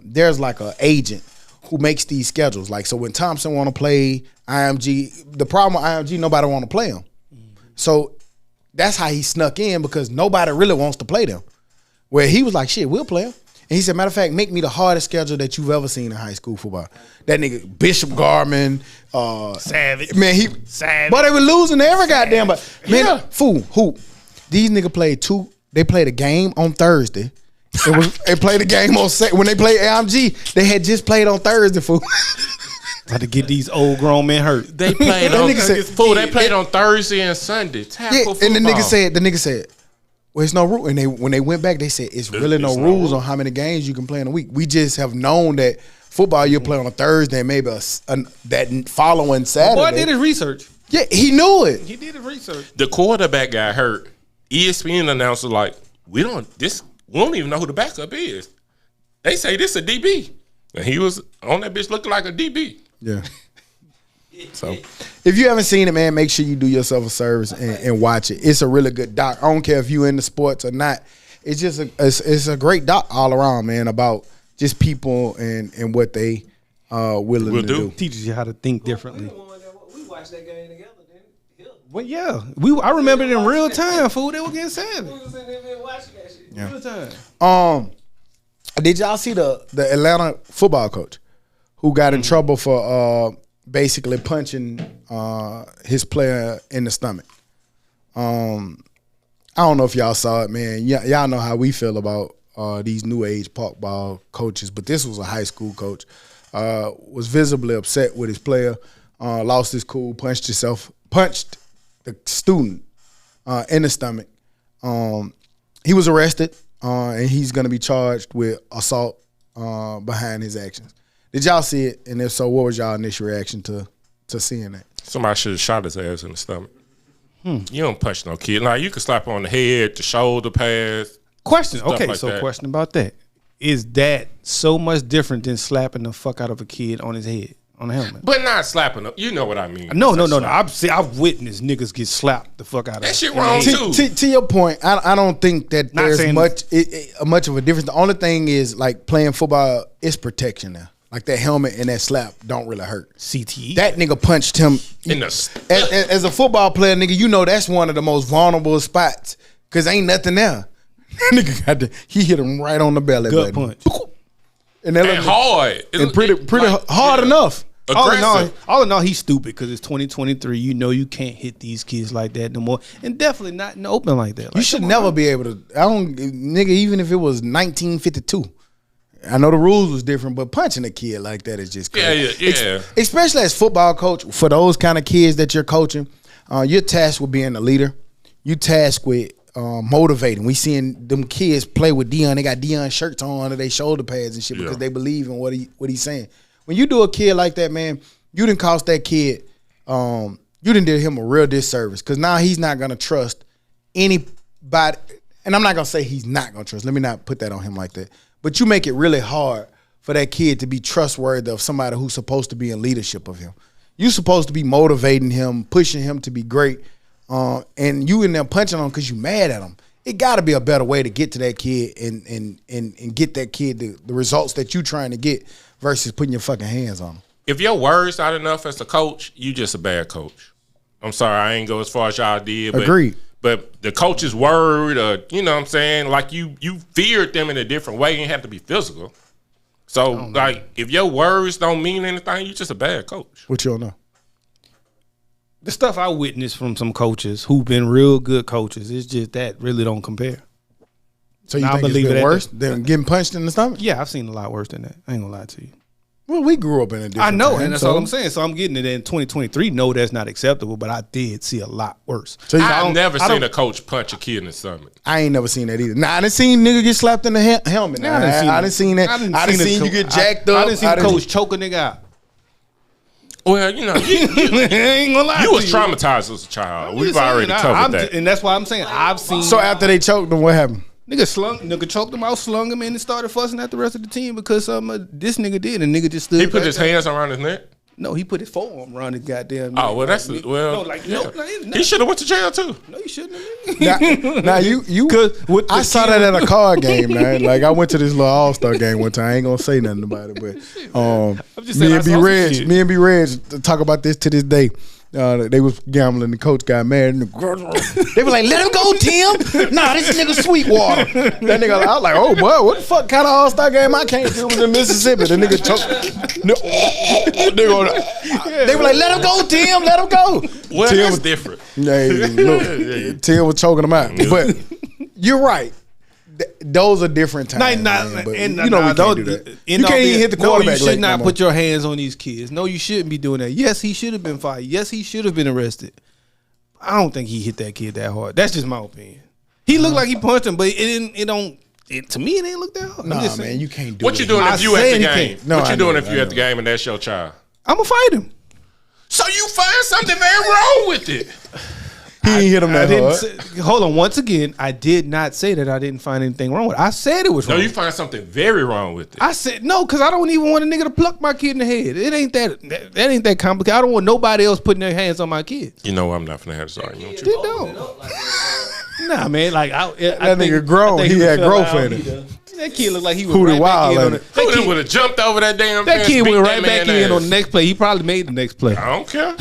there's a agent who makes these schedules. Like so when Thompson want to play IMG, the problem with IMG, nobody want to play him. So that's how he snuck in because nobody really wants to play them. Where he was like, shit, we'll play them. And he said, matter of fact, make me the hardest schedule that you've ever seen in high school football. That nigga, Bishop Garman, Savage. Man, Savage. But they were losing every goddamn. But man, Yeah. fool, hoop. These niggas played They played a game on Thursday. They played a game on when they played AMG. They had just played on Thursday, fool. Had to get these old grown men hurt. They played That on nigga said- They played on Thursday and Sunday. Tackle Yeah, and the football. nigga said, well, it's no rule. And when they went back, they said it's really no It's no rules rule. on how many games you can play in a week. We just have known that football you play on a Thursday, and maybe that following Saturday. Boy did his research. Yeah, he knew it. He did his research. The quarterback got hurt. ESPN announcer like, we don't even know who the backup is. They say this a DB. And he was on that bitch looking like a DB. Yeah. So, if you haven't seen it, man, make sure you do yourself a service and watch it. It's a really good doc. I don't care if you into sports or not. It's just it's a great doc all around, man, about just people and what they willing Will to do. do. Teaches you how to think differently. We watched that game together, didn't Well, yeah, I remember it in real time. Fool, they were getting savage. we was in there watching that shit. Yeah. Real time. Did y'all see the Atlanta football coach who got in trouble for basically punching his player in the stomach? I don't know if y'all saw it, man. Y'all know how we feel about these new age park ball coaches, but this was a high school coach. Was visibly upset with his player, lost his cool, punched the student in the stomach. He was arrested, and he's going to be charged with assault behind his actions. Did y'all see it? And if so, what was y'all initial reaction to seeing that? Somebody should have shot his ass in the stomach. You don't punch no kid. Like, you can slap on the head, the shoulder pads. Question. Stuff Okay, like so that. question about that. Is that so much different than slapping the fuck out of a kid on his head, on the helmet? But not slapping them. You know what I mean. No. That's like- I've witnessed niggas get slapped the fuck out of That shit in the wrong, head. too. To your point, I don't think that Not there's saying- much of a difference. The only thing is like playing football is protection now. Like that helmet and that slap don't really hurt. CTE. That nigga punched him In the as a football player, nigga. You know that's one of the most vulnerable spots because ain't nothing there. That nigga he hit him right on the belly gut button. punch. And that and hard. and pretty Like, hard yeah. enough. All in all, he's stupid because it's 2023. You know you can't hit these kids like that no more, and definitely not in the open like that. You Like, should come never on. be able to. Nigga, even if it was 1952. I know the rules was different, but punching a kid like that is just crazy. Yeah. Especially as football coach, for those kind of kids that you're coaching, you're tasked with being a leader. You tasked with motivating. We seeing them kids play with Dion. They got Dion shirts on under their shoulder pads and shit because they believe in what he's saying. When you do a kid like that, man, you didn't cost that kid. You didn't do him a real disservice because now he's not gonna trust anybody. And I'm not gonna say he's not gonna trust. Let me not put that on him like that. But you make it really hard for that kid to be trustworthy of somebody who's supposed to be in leadership of him. You're supposed to be motivating him, pushing him to be great, and you in there punching him because you mad at him. It got to be a better way to get to that kid and get that kid the results that you trying to get versus putting your fucking hands on him. If your words not enough as a coach, you just a bad coach. I'm sorry, I ain't go as far as y'all did. But, Agreed. But the coach's word, you know what I'm saying? Like you feared them in a different way. You didn't have to be physical. So, like, if your words don't mean anything, you just a bad coach. What you don't know? The stuff I witnessed from some coaches who've been real good coaches, it's just that really don't compare. So you I think it's believe been it at worse than getting punched in the stomach? Yeah, I've seen a lot worse than that. I ain't gonna lie to you. Well, we grew up in a different I know, time, and that's so- all I'm saying. So I'm getting it in 2023. No, that's not acceptable, but I did see a lot worse. So I've never seen a coach punch a kid in the stomach. I ain't never seen that either. Nah, I done seen nigga get slapped in the helmet. Yeah, I done seen that. I done seen you get jacked up. I done seen the coach choke a nigga out. Well, you know, I ain't gonna lie you to was traumatized as a child. I'm We've just saying, already covered that. and that's why I'm saying I've seen. So after they choked him, what happened? Nigga choked him out, slung him, and then started fussing at the rest of the team because this nigga did, and nigga just stood. He put back his there. hands around his neck. No, he put his forearm around his goddamn. Oh, well, that's neck. well. No, like yeah. no, He should have went to jail too. No, you shouldn't have. Now you. 'Cause with I the saw kid- that at a card game, man. Like I went to this little All-Star game one time. I ain't gonna say nothing about it, but I'm just saying, I saw some shit. me and B Reg talk about this to this day. They was gambling. The coach got mad. And they were like, "Let him go, Tim." Nah, this nigga Sweetwater. That nigga, I was like, "Oh boy, what the fuck kind of All-Star game I came to was in Mississippi?" The nigga choked. They were like, "Let him go, Tim. Let him go." Well, Tim that's was different. look, Tim was choking him out. But you're right. Those are different times. Man, but we can't do that. You can't even hit the quarterback. No, you should late not no put your hands on these kids. No, you shouldn't be doing that. Yes, he should have been fired. Yes, he should have been arrested. I don't think he hit that kid that hard. That's just my opinion. He looked like he punched him, but to me, it didn't look that hard. Nah, man, you can't do What it. you doing if you at the game? No, What I you doing know, if you at the game and that's your child? I'm gonna fight him. So you find something very wrong with it. He ain't hit him that hard. Hold on. Once again, I did not say that I didn't find anything wrong with it. I said it was No, wrong. you find something very wrong with it. I said no, because I don't even want a nigga to pluck my kid in the head. It ain't that ain't that complicated. I don't want nobody else putting their hands on my kids. You know I'm not finna have this argument with Did you. don't. Nah, man. Like I That think- nigga grown. I think He had fell growth out. in it. That kid looked like he was Hootie right wild, back in on like- it. Who then would have jumped over that damn That fence, kid beat went that right back man in on ass? the next play. He probably made the next play. I don't care.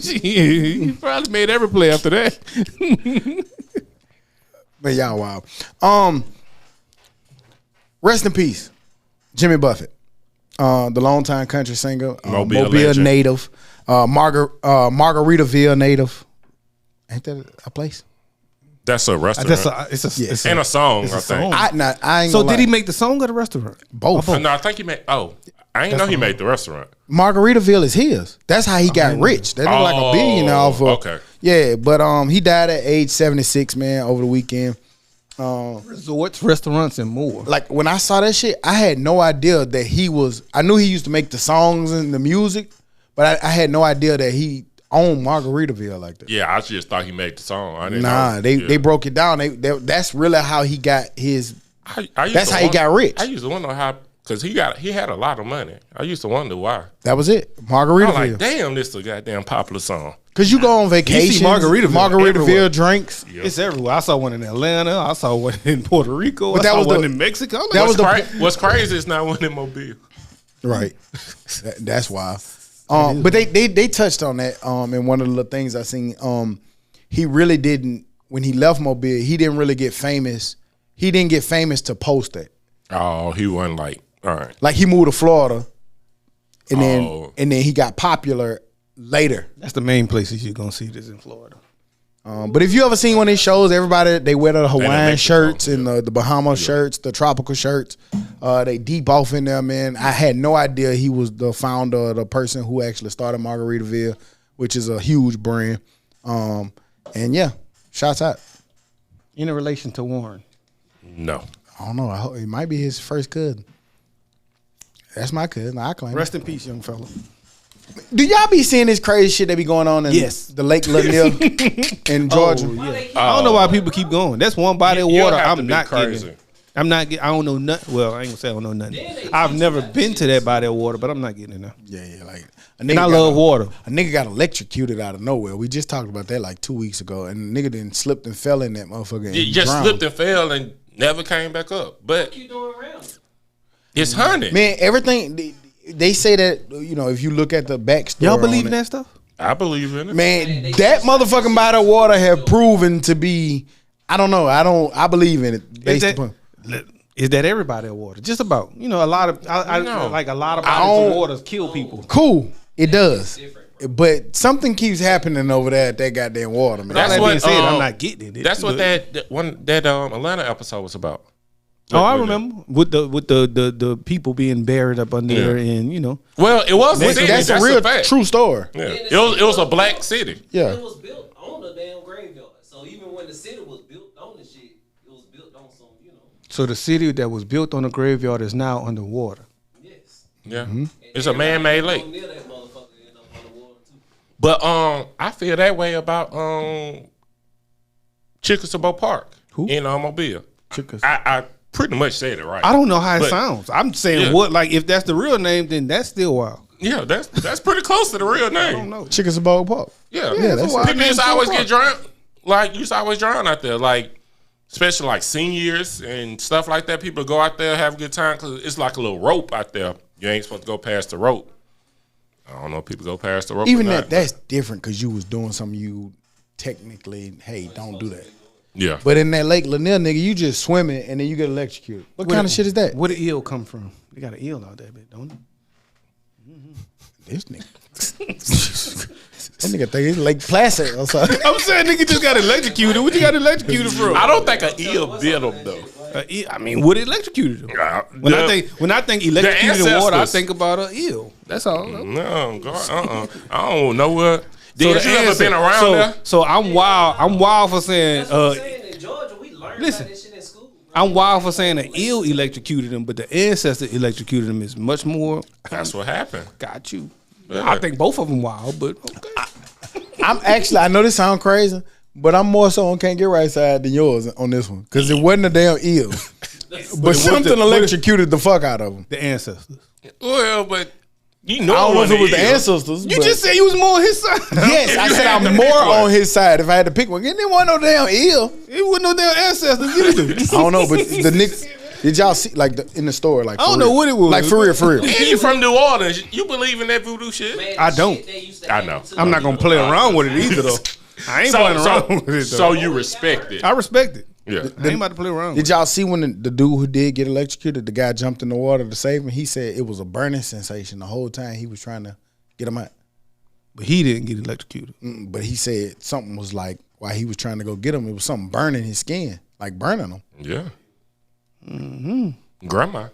He probably made every play after that. But y'all wild. Rest in peace, Jimmy Buffett, the longtime country singer, Mobile Mobile legend. native, Margaritaville native. Ain't that a place? That's a restaurant. It's and a song, it's a I think. song. I ain't So gonna did he lie. make the song or the restaurant? both? No, I think he made. Oh, I didn't know he made the restaurant. Margaritaville is his. That's how he got rich. That nigga like a billionaire off of. Okay. Yeah, but he died at age 76, man, over the weekend. Resorts, restaurants, and more. Like when I saw that shit, I had no idea that he was. I knew he used to make the songs and the music, but I had no idea that he owned Margaritaville like that. Yeah, I just thought he made the song. I didn't Nah, know. they broke it down. That's really how he got his. I used That's to how he got rich. I used to wonder how, because he had a lot of money. I used to wonder why. That was it, I'm Margaritaville. like, damn, this is a goddamn popular song. Cause you go on vacation, Margaritaville everywhere. drinks. Yeah. It's everywhere. I saw one in Atlanta. I saw one in Puerto Rico. But I that saw was one the- in Mexico. I'm like, that was What's crazy is not one in Mobile. Right. That's why. But they touched on that in one of the little things I seen. He really didn't, when he left Mobile, he didn't really get famous. He didn't get famous to post that. Oh, he wasn't like, all right. Like he moved to Florida, and Oh. then he got popular later. That's the main places you're gonna see this in Florida. But if you ever seen one of his shows, everybody they wear the Hawaiian Mexico, shirts and the Bahama shirts, the tropical shirts. They deep off in there, man. I had no idea he was the founder, the person who actually started Margaritaville, which is a huge brand. And yeah, shouts out. In relation to Warren. No. I don't know. It might be his first cousin. That's my cousin. I claim. Rest in peace, young fella. Do y'all be seeing this crazy shit that be going on in Yes. the Lake Lanier in Georgia? I don't know why people keep going. That's one body of You'll water. have to I'm be not crazy. getting. I'm not getting. I don't know nothing. Well, I ain't gonna say I don't know nothing. I've never been to that body of water, but I'm not getting in there. Yeah, like. And I love water. A nigga got electrocuted out of nowhere. We just talked about that like 2 weeks ago, and the nigga then slipped and fell in that motherfucker. And He just drowned. slipped and fell and never came back up. But What you doing around? it's hunting. Man, everything they say that if you look at the backstory, Y'all believe on in it, that stuff? I believe in it. Man, that motherfucking body of water have proven to be. I don't know. I believe in it based upon. Is that everybody of water? Just about. A lot of No. like a lot of I bodies of don't- waters kill people. Cool, it does. But something keeps happening over there at that goddamn water, man. All that what, being said, I'm not getting it. That's what that Atlanta episode was about. Oh, I remember with the people being buried up under there, and Well, it was a city. That's a real fact. true story. Yeah. It was a black city. Yeah. It was built on the damn graveyard. So even when the city was built on the shit, it was built on some, So the city that was built on the graveyard is now underwater. yes. Yeah, Mm-hmm. it's a man-made lake. Near that motherfucker end up underwater too. But I feel that way about Chickasaw Park in Mobile. I pretty much said it right. I don't know how it But- sounds. I'm saying Yeah. what, like, if that's the real name, then that's still wild. Yeah, that's pretty close to the real name. I don't know. Chickasaw Park. Yeah, Yeah, that's wild people name used to for a always park. get drowned. Like you used to always drown out there, like especially like seniors and stuff like that. People go out there have a good time because it's like a little rope out there. You ain't supposed to go past the rope. I don't know if people go past the rope. Even or not. that's different because you was doing something you technically, hey, don't do that. Yeah. But in that Lake Lanier, nigga, you just swimming and then you get electrocuted. What kind of shit is that? Where the eel come from? They got an eel out there, don't they? This nigga. That nigga think it's Lake Placid or something. I'm saying nigga just got electrocuted. What you got electrocuted from? I don't think an eel bit him though. I mean, what electrocuted him? When I think electrocuted in water, I think about an eel. That's all. No, God, I don't know what. Did you ever been around there? So I'm wild. I'm wild for saying. That's what I'm saying. In Georgia, we learned listen. about this shit in school. I'm wild for saying an eel electrocuted him, but the ancestor electrocuted him is much more. That's what happened. Got you. Yeah. I think both of them wild, but okay. I know this sound crazy, but I'm more so on Can't Get Right side than yours on this one. Because it wasn't a damn eel. But something electrocuted the fuck out of him. The ancestors. Well, but you know, I don't know if it was the eel. ancestors. You but just said you was more on his side. yes, I said I'm more on his side if I had to pick one. It didn't want no damn eel. It wasn't no damn ancestors either. I don't know, but the Knicks. Did y'all see like in the store? Like I don't know what it was. Like for real. And you from New Orleans? You believe in that voodoo shit? Man, I the don't. shit they used to I have know. to I'm not gonna play around with it either, though. I ain't playing around with it. Though. So you respect it? I respect it. Yeah. I ain't about to play around. Did With y'all see when the dude who did get electrocuted, the guy jumped in the water to save him? He said it was a burning sensation the whole time he was trying to get him out. it. But he didn't get electrocuted. But he said something was like while he was trying to go get him, it was something burning his skin, like burning him. Yeah. Mm-hmm. Grandma.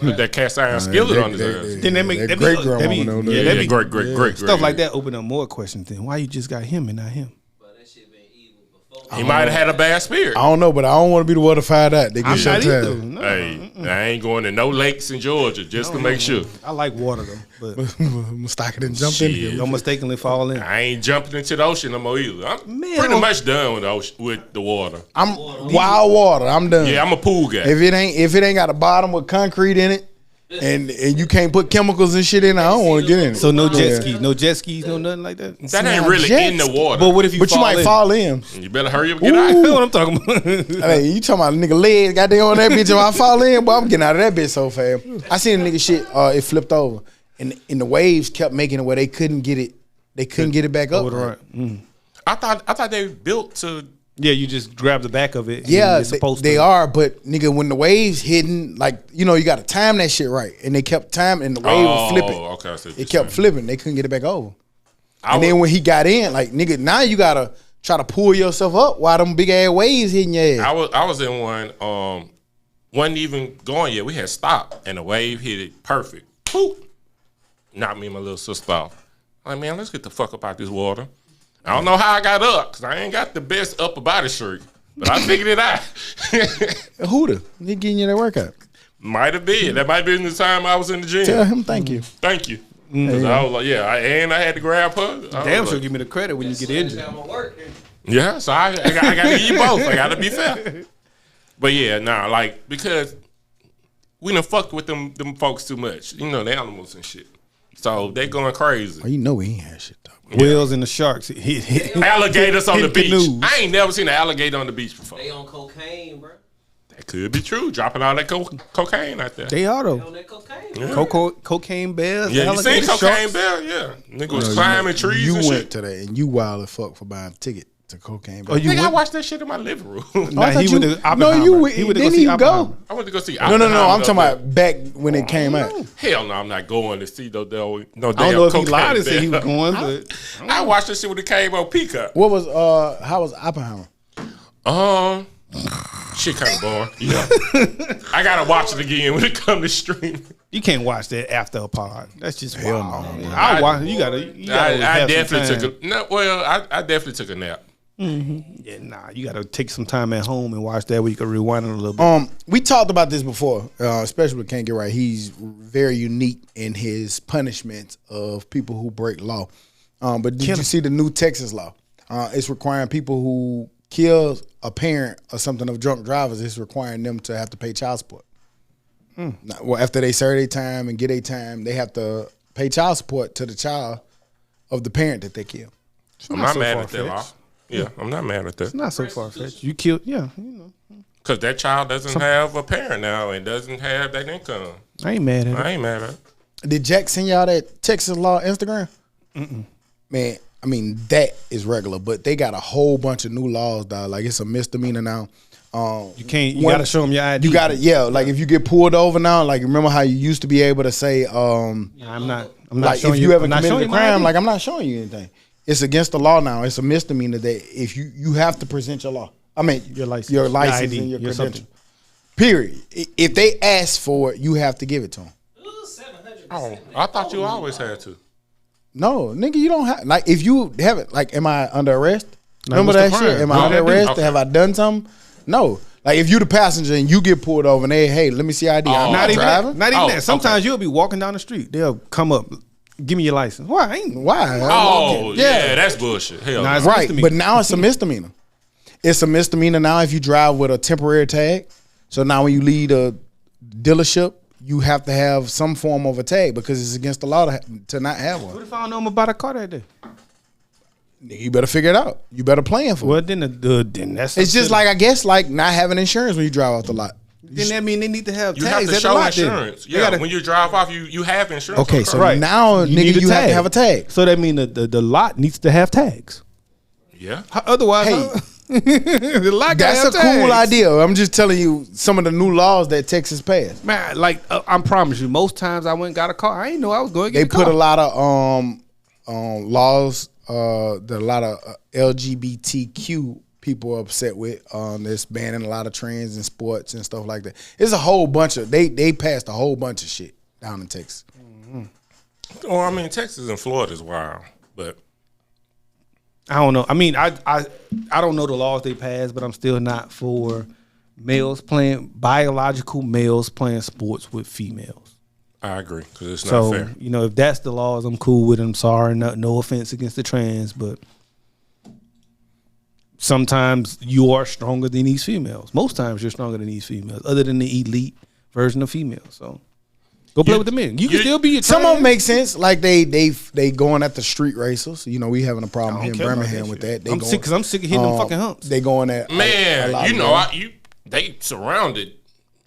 With that cast iron skillet on his ass. Then that make that that great be- grandma that be- know yeah, that. that be- Great. stuff like that open up more questions. Then why you just got him and not him? But that shit been evil before. He might have had a bad spirit. I don't know, but I don't want to be the one to find out. They get I'm shot not either. down. No. Hey, I ain't going to no lakes in Georgia just to make sure. I like water though, but I'm stock it and jump Shit. in. don't mistakenly fall in. I ain't jumping into the ocean no more either. I'm Man, pretty oh. much done with the ocean, with the water. I'm wild water. I'm done. Yeah, I'm a pool guy. If it ain't got a bottom with concrete in it, and you can't put chemicals and shit in it, I don't want to get in it. So no jet Yeah. skis, no jet skis, no nothing like that. That ain't not really jet in the ski. water. But what if you? But you fall might in? fall in. You better hurry up and get You out. know what I'm talking about? Hey, you talking about a nigga legs got there on that bitch? If I fall in, boy, I'm getting out of that bitch so fast. I seen a nigga shit. It flipped over, and the waves kept making it where they couldn't get it. They couldn't get it back up. Right. I thought they built to. Yeah, you just grab the back of it. and Yeah, it's supposed they to. are, but nigga, when the waves hitting, like you got to time that shit right, and they kept timing, and the wave was flipping. Okay, I see what It you're kept saying. flipping. They couldn't get it back over. I And then when he got in, like nigga, now you gotta try to pull yourself up while them big ass waves hitting your ass. I was in one. Wasn't even going yet. We had stopped, and the wave hit it perfect. Poop. Knocked me and my little sister off. I'm like, man, let's get the fuck up out this water. I don't know how I got up, because I ain't got the best upper body strength. But I figured it out. Who he getting you that workout? Might have been. That might have been the time I was in the gym. Tell him thank you. Thank you. 'Cause I was like, and I had to grab her. I Damn was sure like, give me the credit when you get injured. I'm gonna work. yeah, so I got to give you both. I got to be fair. But yeah, like, because we done fucked with them folks too much. You know, the animals and shit. So they going crazy. Oh, you know we ain't had shit though. Whales and the sharks. Alligators on the hit beach. canoes. I ain't never seen an alligator on the beach before. They on cocaine, bro. That could be true. Dropping all that cocaine out there. They are They though. on that cocaine. Yeah. Cocaine bears. Yeah, you seen alligator cocaine sharks. bear? Yeah. Nigga was climbing trees You and went shit. to that and you wild as fuck for buying a ticket to cocaine. Oh, you Nigga, I went? watched that shit in my living room. Nah, I thought he you- went to no, Oppenheimer. you He went to didn't see even go. Oppenheimer. I went to go see No, I'm Oppenheimer talking up about back when it came out. there. Hell no, I'm not going to see no damn I don't know if he cocaine lied and said he was bear. going, but I watched that shit with the came on Peacock. What was how was Oppenheimer? Shit kind of boring. You know, I gotta watch it again when it comes to streaming. you can't watch that after a pod. That's just Hell wild. no. I watch. You gotta. I have some definitely time. took a no. Well, I definitely took a nap. Yeah, nah, you gotta take some time at home and watch that where you can rewind it a little bit. We talked about this before, especially with Can't Get Right. He's very unique in his punishments of people who break law. But did you see the new Texas law? It's requiring people who kill a parent or something of drunk drivers. It's requiring them to have to pay child support. Now, well, after they serve their time and get their time, they have to pay child support to the child of the parent that they kill. I'm not not so mad at that. far-fetched. Law. Yeah, I'm not mad at that. It's not so far fetched. You killed. Yeah, you know. Because that child doesn't have a parent now and doesn't have that income. I ain't mad at it. I ain't mad at it. Did Jack send y'all that Texas law Instagram? Man, I mean that is regular, but they got a whole bunch of new laws, dog. Like it's a misdemeanor now. You can't. You gotta show them your ID. You gotta, like if you get pulled over now, like remember how you used to be able to say, I'm not like showing if you ever I'm not committed showing a you my crime, ID. like I'm not showing you anything. It's against the law now. It's a misdemeanor that if you have to present your law. I mean Your license. your license, Your ID, and your your credential. something. Period. If they ask for it, you have to give it to them. Ooh, 700%. Oh, I thought you always had to. No, nigga, you don't have like if you haven't like, am I under arrest? Like, Remember what's that the shit? crime? Am I No, under that do- arrest? okay. Have I done something? No. Like if you the passenger and you get pulled over and they, hey, let me see ID. I'm Oh. not Not even that. driving. Not even Oh, that. Sometimes okay. you'll be walking down the street. They'll come up, give me your license. Why? I ain't. Why? Oh, yeah, that's bullshit. Hell Nah, no. it's Right, misdemeanor. but now it's a misdemeanor. It's a misdemeanor now if you drive with a temporary tag. So now when you leave a dealership, you have to have some form of a tag because it's against the law to not have What one. if I don't know about a car that day? You better figure it out. You better plan for Well, it. then that's. It's just like, I guess, like not having insurance when you drive off the lot. Then that mean they need to have You tags have to at the show lot. then. insurance. They Yeah, gotta- when you drive off, you have insurance. Okay, on the so car. Right. now, You nigga, need a you have to tag. have a tag. So that mean the lot needs to have tags. Yeah. Otherwise, Hey, the lot gotta That's have a cool tags. idea. I'm just telling you some of the new laws that Texas passed. Man, like I promise you, most times I went and got a car. I didn't know I was going to They get a put car. a lot of laws that a lot of LGBTQ people are upset with. That's banning a lot of trends in sports and stuff like that. It's a whole bunch of they passed a whole bunch of shit down in Texas. Well, I mean, Texas and Florida is wild, but I don't know. I mean, I don't know the laws they passed, but I'm still not for biological males playing sports with females. I agree because it's not So, fair. you know, if that's the laws, I'm cool with it. I'm sorry. No offense against the trans, but sometimes you are stronger than these females. Most times you're stronger than these females, other than the elite version of females. So go play with the men. You can still be a Some of trans. them make sense. Like they going at the street racers. You know, we having a problem I here don't in care about Birmingham that with shit. that. I'm sick because I'm sick of hitting them fucking humps. They going at a Man, lot you of know, them. they surrounded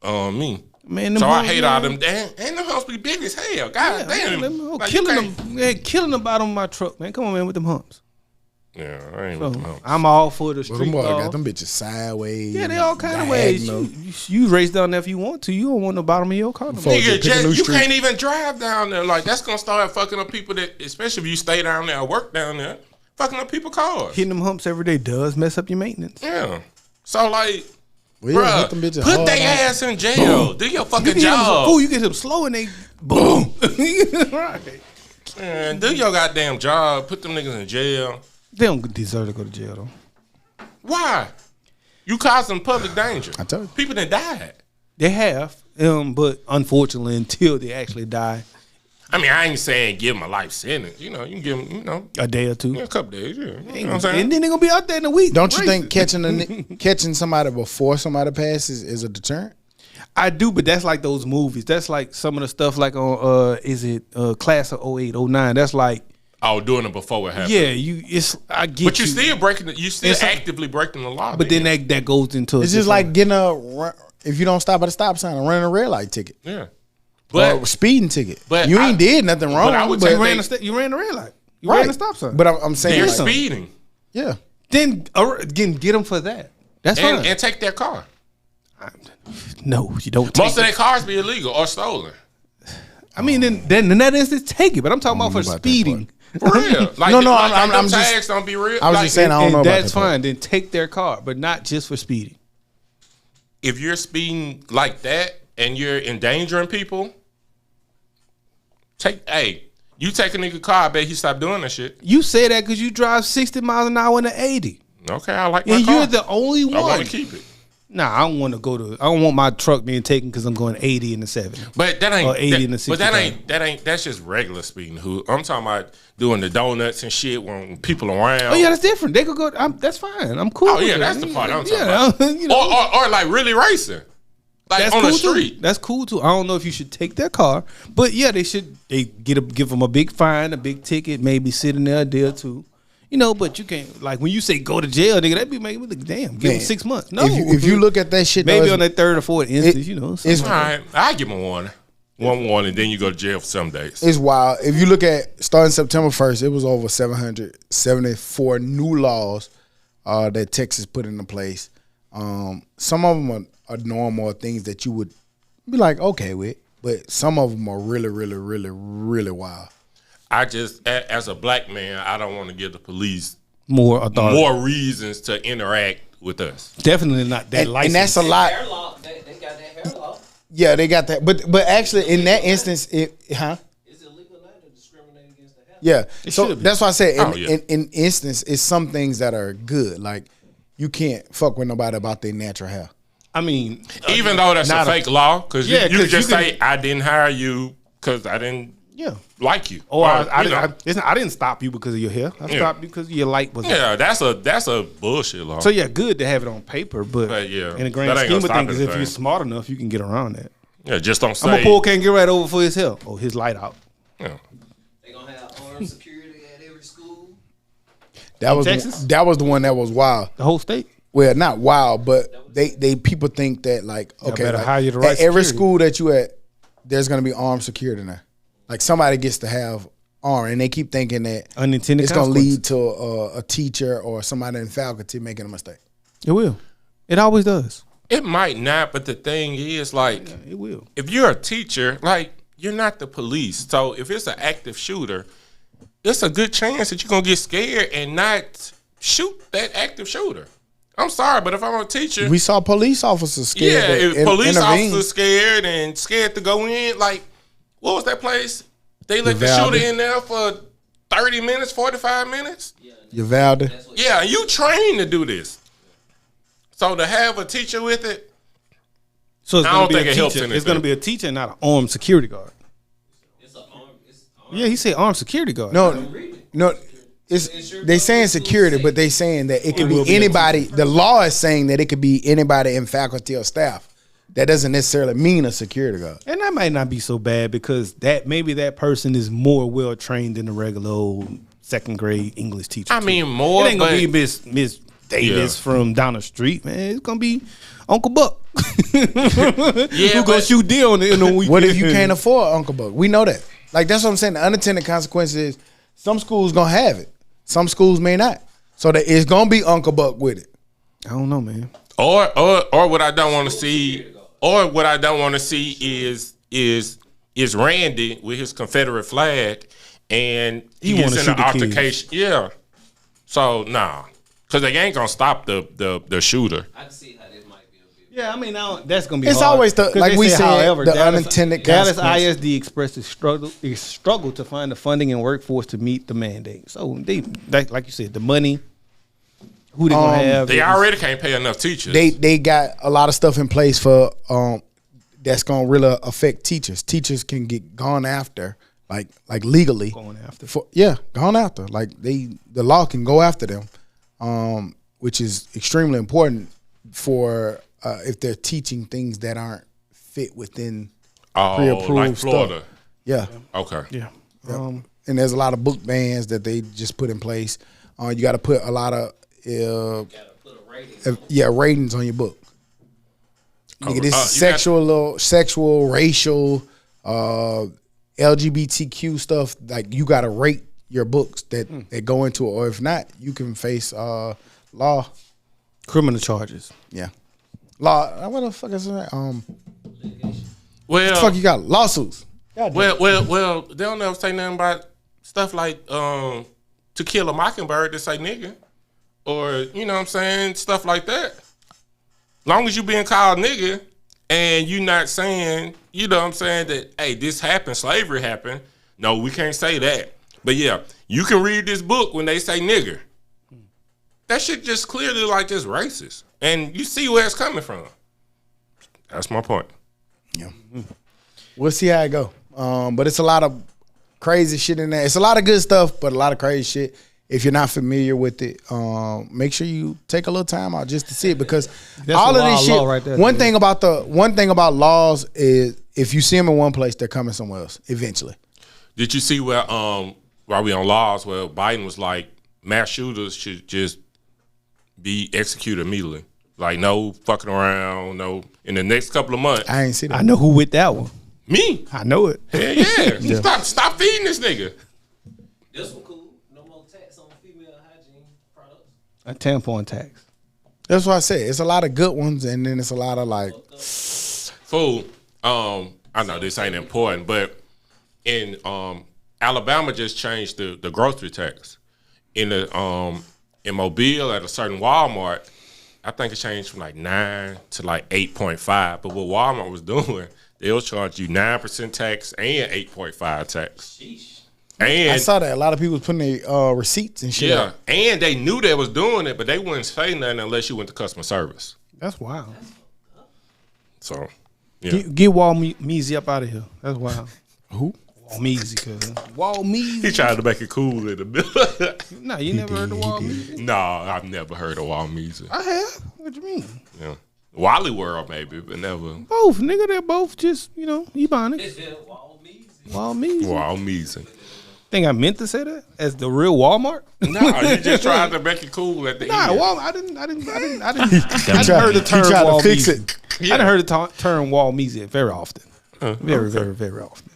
me. Man, them So I humps, hate man. all them. And them humps be big as hell. God damn. Like, you killing can't- them, man, killing the bottom of my truck, man. Come on, man, with them humps. Yeah, I ain't So, with them humps. I'm all for the Well, street them boys laws. got them bitches sideways. Yeah, they all kind of ways. diagonal. You race down there if you want to. You don't want the bottom of your car. no more. Folks, Nigga, pick a new you street. can't even drive down there. Like, that's going to start fucking up people that, especially if you stay down there or work down there, fucking up people's cars. Hitting them humps every day does mess up your maintenance. Yeah. So, like, Well, yeah, hit bruh, them bitches put hard their on. ass in jail. Do your You fucking can hit them job. fool, you get them slow and they boom. Right. Man, do your goddamn job. Put them niggas in jail. They don't deserve to go to jail though. Why? You causing public danger. I told you. People that died. They have, but unfortunately, until they actually die, I mean, I ain't saying give them a life sentence. You know, you can give them, you know, a day or two, a couple days. Yeah. You know what I'm saying? and then they're gonna be out there in a week. Don't you racing. think catching somebody before somebody passes is a deterrent? I do, but that's like those movies. That's like some of the stuff like on Class of 08, 09. That's like, Oh, doing it before it happened. yeah, I get But you you. still breaking the, you still It's a- actively breaking the law. But then that goes into It's just like getting if you don't stop at a stop sign and running a red light ticket yeah. or But a speeding ticket. but you I- ain't did nothing wrong. but I would but, take you they- ran the red light. You right. ran the stop sign. But I'm saying, you're like, speeding yeah. then again, get them for that. That's fine. and take their car. No, you don't. Take Most of their cars be illegal or stolen. I mean, then in that instance, take it. But I'm talking about for know about that speeding. For real. Like, No, no, like, I'm them just- tags don't be real. I was Like, just saying, I don't And know about that's that part. fine. Then take their car, but not just for speeding. if you're speeding like that and you're endangering people, you take a nigga car, I bet he stop doing that shit. You say that because you drive 60 miles an hour in the 80, Okay, I like my and car. you're the only I want one. to keep it. Nah, I don't want to go to. I don't want my truck being taken because I'm going 80 in the 70. But that ain't Or 80 that, and the but that 65. ain't that's just regular speeding. Who I'm talking about doing the donuts and shit when people around. Oh yeah, that's different. They could go. That's fine. I'm cool. Oh, with yeah, that. that's the part I'm talking Yeah, about. you know, or like really racing. Like that's on cool the street. too. That's cool too. I don't know if you should take their car, but yeah, they should. They give them a big fine, a big ticket, maybe sit in there a day or two. You know, but you can't, like, when you say go to jail, nigga, that'd be making me look, damn, give Man, them 6 months. No. If you look at that shit, maybe though, on that third or fourth instance, you know. it's- All right, I give him a warning. 1 warning, and then you go to jail for 7 days. It's wild. If you look at starting September 1st, it was over 774 new laws that Texas put into place. Some of them are normal things that you would be like, okay with, but some of them are really, really, really, really wild. I just, as a black man, I don't want to give the police More authority. more reasons to interact with us. Definitely not that license. And that's a lot. Hair law, they got that hair law. Yeah, they got that. But actually, in that instance, It's illegal now to discriminate against the hair. Yeah. It So should be. that's why I said Oh, yeah. in instance, it's some things that are good. Like you can't fuck with nobody about their natural hair. I mean, Even though that's a not fake law, because Yeah, you 'cause just you can- say, I didn't hire you because I didn't yeah. like you. Or I you know. didn't stop you because of your hair. I stopped you because your light was. Yeah, that's a bullshit law. So yeah, good to have it on paper, but yeah, in the grand that ain't scheme of gonna stop things, if anything. you're smart enough, you can get around that. Yeah, just don't I'm say. gonna pull can't get right over for his hair. Oh, his light out. Yeah. They gonna have armed security at every school. That was Texas? that was the one that was wild. The whole state. Well, not wild, but they people think that like okay, better like, hire the right at every security. school that you at, there's gonna be armed security now. Like somebody gets to have armed, and they keep thinking that Unintended it's gonna consequences. lead to a teacher or somebody in faculty making a mistake. It will. It always does. It might not, but the thing is, like, It will. if you're a teacher, like, you're not the police. So if it's an active shooter, it's a good chance that you're gonna get scared and not shoot that active shooter. I'm sorry, but if I'm a teacher, We saw police officers scared. yeah, to if police intervene. officers scared to go in, like, what was that place? They let the Uvalde. shooter in there for 30 minutes, 45 minutes? Uvalde. Yeah, you trained to do this. So to have a teacher with it, So it's I gonna don't be think a it helps teacher. It's anything. gonna be a teacher, not an armed security guard. It's armed. Yeah, he said armed security guard. No, it's they saying security, but they saying that it could will be be a anybody. The law is saying that it could be anybody in faculty or staff. That doesn't necessarily mean a security guard. And that might not be so bad because that maybe that person is more well trained than the regular old second grade English teacher. I too. mean, more, it ain't gonna but be Miss Davis Yeah. from down the street, man. It's gonna be Uncle Buck. Yeah, Who gonna but- shoot deer on the weekend? What if you can't afford Uncle Buck? We know that. Like that's what I'm saying. The unintended consequences is some schools gonna have it. Some schools may not. So that it's gonna be Uncle Buck with it. I don't know, man. or what I don't want to see, is Randy with his Confederate flag, and he wanna gets in shoot an the kids. altercation. Yeah. So nah, because they ain't gonna stop the shooter. I can see how this might be a bit. Yeah, I mean, that's gonna be. It's hard. always the- 'Cause like they we say, said, however, the unintended Dallas consequence. ISD expressed its struggle to find the funding and workforce to meet the mandate. So they like you said, the money. Who they gonna have? They already can't pay enough teachers. They got a lot of stuff in place for that's gonna really affect teachers. Teachers can get gone after, like legally. Going after. Gone after. Like the law can go after them, which is extremely important for if they're teaching things that aren't fit within pre-approved like stuff. Florida. Yeah. Okay. Yeah. And there's a lot of book bans that they just put in place. You got to put a lot of Gotta put a rating. ratings on your book. Nigga, this is you got- sexual, racial, LGBTQ stuff. Like you got to rate your books that go into it, or if not, you can face law. Criminal charges. Yeah, law. What the fuck is that? Well, Fuck, you got lawsuits. well, they don't ever say nothing about stuff like To Kill a Mockingbird that say nigga, or you know what I'm saying, stuff like that. Long as you being called nigga and you not saying, you know what I'm saying, that hey, this happened, slavery happened. No, we can't say that. But yeah, you can read this book when they say nigger. That shit just clearly like just racist, and you see where it's coming from. That's my point. Yeah, we'll see how it go. But it's a lot of crazy shit in there. It's a lot of good stuff, but a lot of crazy shit. If you're not familiar with it, make sure you take a little time out just to see it, because That's all a of this wild shit. law right there, one dude. thing about laws is if you see them in one place, they're coming somewhere else eventually. Did you see where while we on laws, where Biden was like mass shooters should just be executed immediately, like no fucking around, no in the next couple of months. I ain't see that. I know who with that one. Me? I know it. Hell yeah. Stop feeding this nigga. This one cool. No more tax on female hygiene products. A tampon tax. That's what I said. It's a lot of good ones, and then it's a lot of like. Fool. I know this ain't important, but in Alabama just changed the grocery tax. In Mobile at a certain Walmart, I think it changed from like 9 to like 8.5. But what Walmart was doing, they'll charge you 9% tax and 8.5 tax. Sheesh. And I saw that a lot of people was putting their receipts and shit. yeah, up. and they knew they was doing it, but they wouldn't say nothing unless you went to customer service. That's wild. So, yeah. Get Wal-Meezy up out of here. That's wild. Who? Wal-Meezy, cuz. Wal-Meezy. He tried to make it cool in the middle. Nah, you never heard of Wal-Meezy? No, I've never heard of Wal-Meezy. I have. What you mean? Yeah. Wally World maybe, but never Both, nigga. They're both just, Ebonics. It's just Wal-Meezy. Wal-Meezy. Wal-Meezy. Think I meant to say that as the real Walmart? No, you just tried to make it cool at the Nah, end. Walmart. I didn't heard the He term tried to fix Wal-Meezy. it. I didn't heard the term Wal-Meezy very often. Very, very, very often.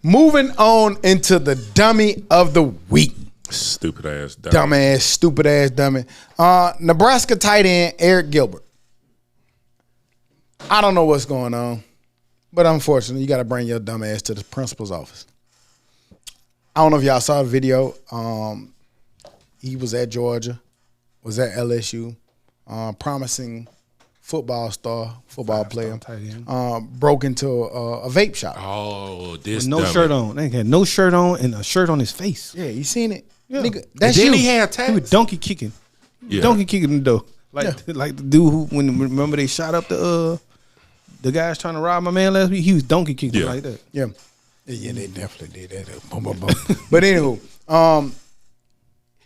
Moving on into the dummy of the week. Stupid ass dummy. Dumbass, stupid ass dummy. Nebraska tight end Eric Gilbert. I don't know what's going on, but unfortunately, you got to bring your dumb ass to the principal's office. I don't know if y'all saw the video. He was at Georgia, was at LSU, promising football star, football player, broke into a vape shop. Oh, this With no dummy. shirt on. They had no shirt on and a shirt on his face. Yeah, you seen it? Yeah. Nigga, that's And then you. he had He was tags. donkey kicking. Yeah. Donkey kicking the door. Like the dude who, remember they shot up the guys trying to rob my man last week? He was donkey kicking Yeah. like that. Yeah. Yeah, they definitely did that. Boom, boom, boom. But anywho,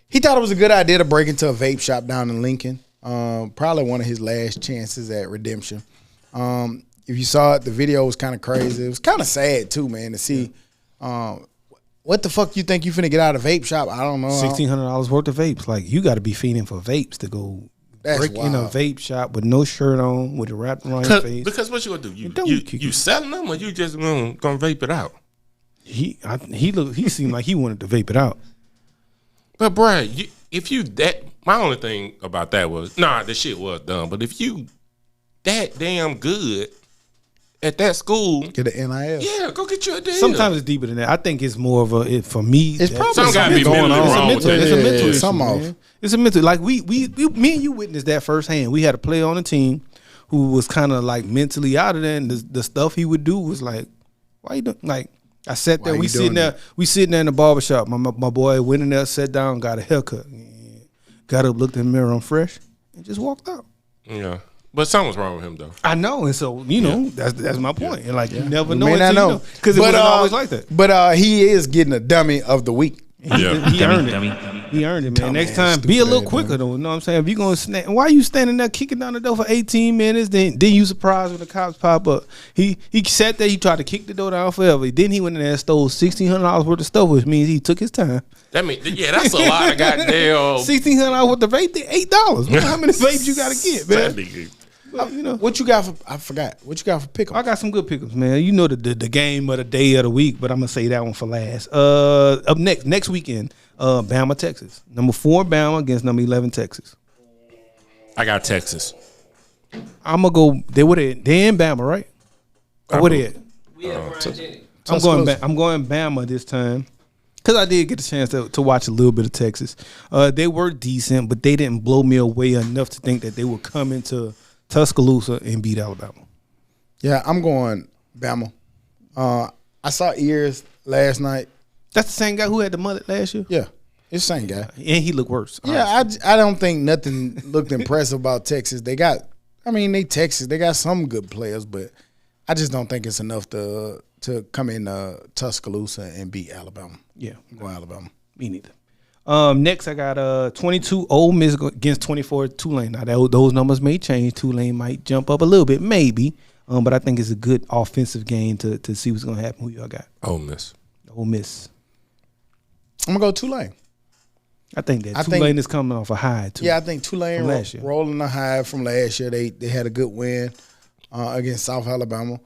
he thought it was a good idea to break into a vape shop down in Lincoln. Probably one of his last chances at redemption. If you saw it, the video was kind of crazy. It was kind of sad too, man, to see. What the fuck you think you finna get out of vape shop? I don't know. $1,600 worth of vapes. Like, you got to be feeding for vapes to go That's break in a wild. vape shop with no shirt on, with it wrapped around your face. Because what you gonna do? Don't You selling them or you just gonna vape it out? He seemed like he wanted to vape it out. But bruh, my only thing about that was, the shit was dumb. But if you that damn good at that school, Get an NIL. yeah, go get you a deal. Sometimes it's deeper than that. I think it's more of for me. It's probably Something gotta be something going mentally on. wrong with that. It's a mental Yeah, issue, something off. man. It's a mental. Like me and you witnessed that firsthand. We had a player on the team who was kind of like mentally out of there, and the stuff he would do was like, why you doing? Like, I sat there. Why We you sitting doing there. We sitting there in the barbershop. My boy went in there, sat down, got a haircut, got up, looked in the mirror, I'm fresh, and just walked out. Yeah, but something's wrong with him though. I know, and so that's my point. And like, you never You know may not until you know. know, because it wasn't always like that. But he is getting a dummy of the week. Yeah, He earned it. He earned it, man. Next time, be a little quicker, though. You know what I'm saying? If you're going to snap, why are you standing there kicking down the door for 18 minutes? Then you surprised when the cops pop up. He sat there. He tried to kick the door down forever. Then he went in there and stole $1,600 worth of stuff, which means he took his time. that mean that's a lot of goddamn. $1,600 worth of vape, $8. How many vapes you got to get, That man? nigga. But, What you got for? I forgot. What you got for pick'em? I got some good pickups, man. You know the game of the day of the week, but I'm gonna say that one for last. Up next weekend, Bama, Texas. Number 4 Bama against number 11 Texas. I got Texas. I'm gonna go. They in Bama, right? Or where they at? We had Brian Jennings. I'm going Bama this time because I did get the chance to watch a little bit of Texas. They were decent, but they didn't blow me away enough to think that they would come into Tuscaloosa and beat Alabama. Yeah, I'm going Bama. I saw Ears last night. That's the same guy who had the mullet last year. Yeah, it's the same guy. And he looked worse. Yeah, I don't think nothing looked impressive about Texas. They got some good players, but I just don't think it's enough to come in Tuscaloosa and beat Alabama. Yeah, I'm going Alabama. me neither. Next, I got 22 Ole Miss against 24 Tulane. Now, those numbers may change. Tulane might jump up a little bit, maybe. But I think it's a good offensive game to see what's going to happen. Who y'all got? Ole Miss. Ole Miss. I'm going to go Tulane. I think Tulane is coming off a high, too. Yeah, I think Tulane From last year. rolling the high from last year. They had a good win against South Alabama.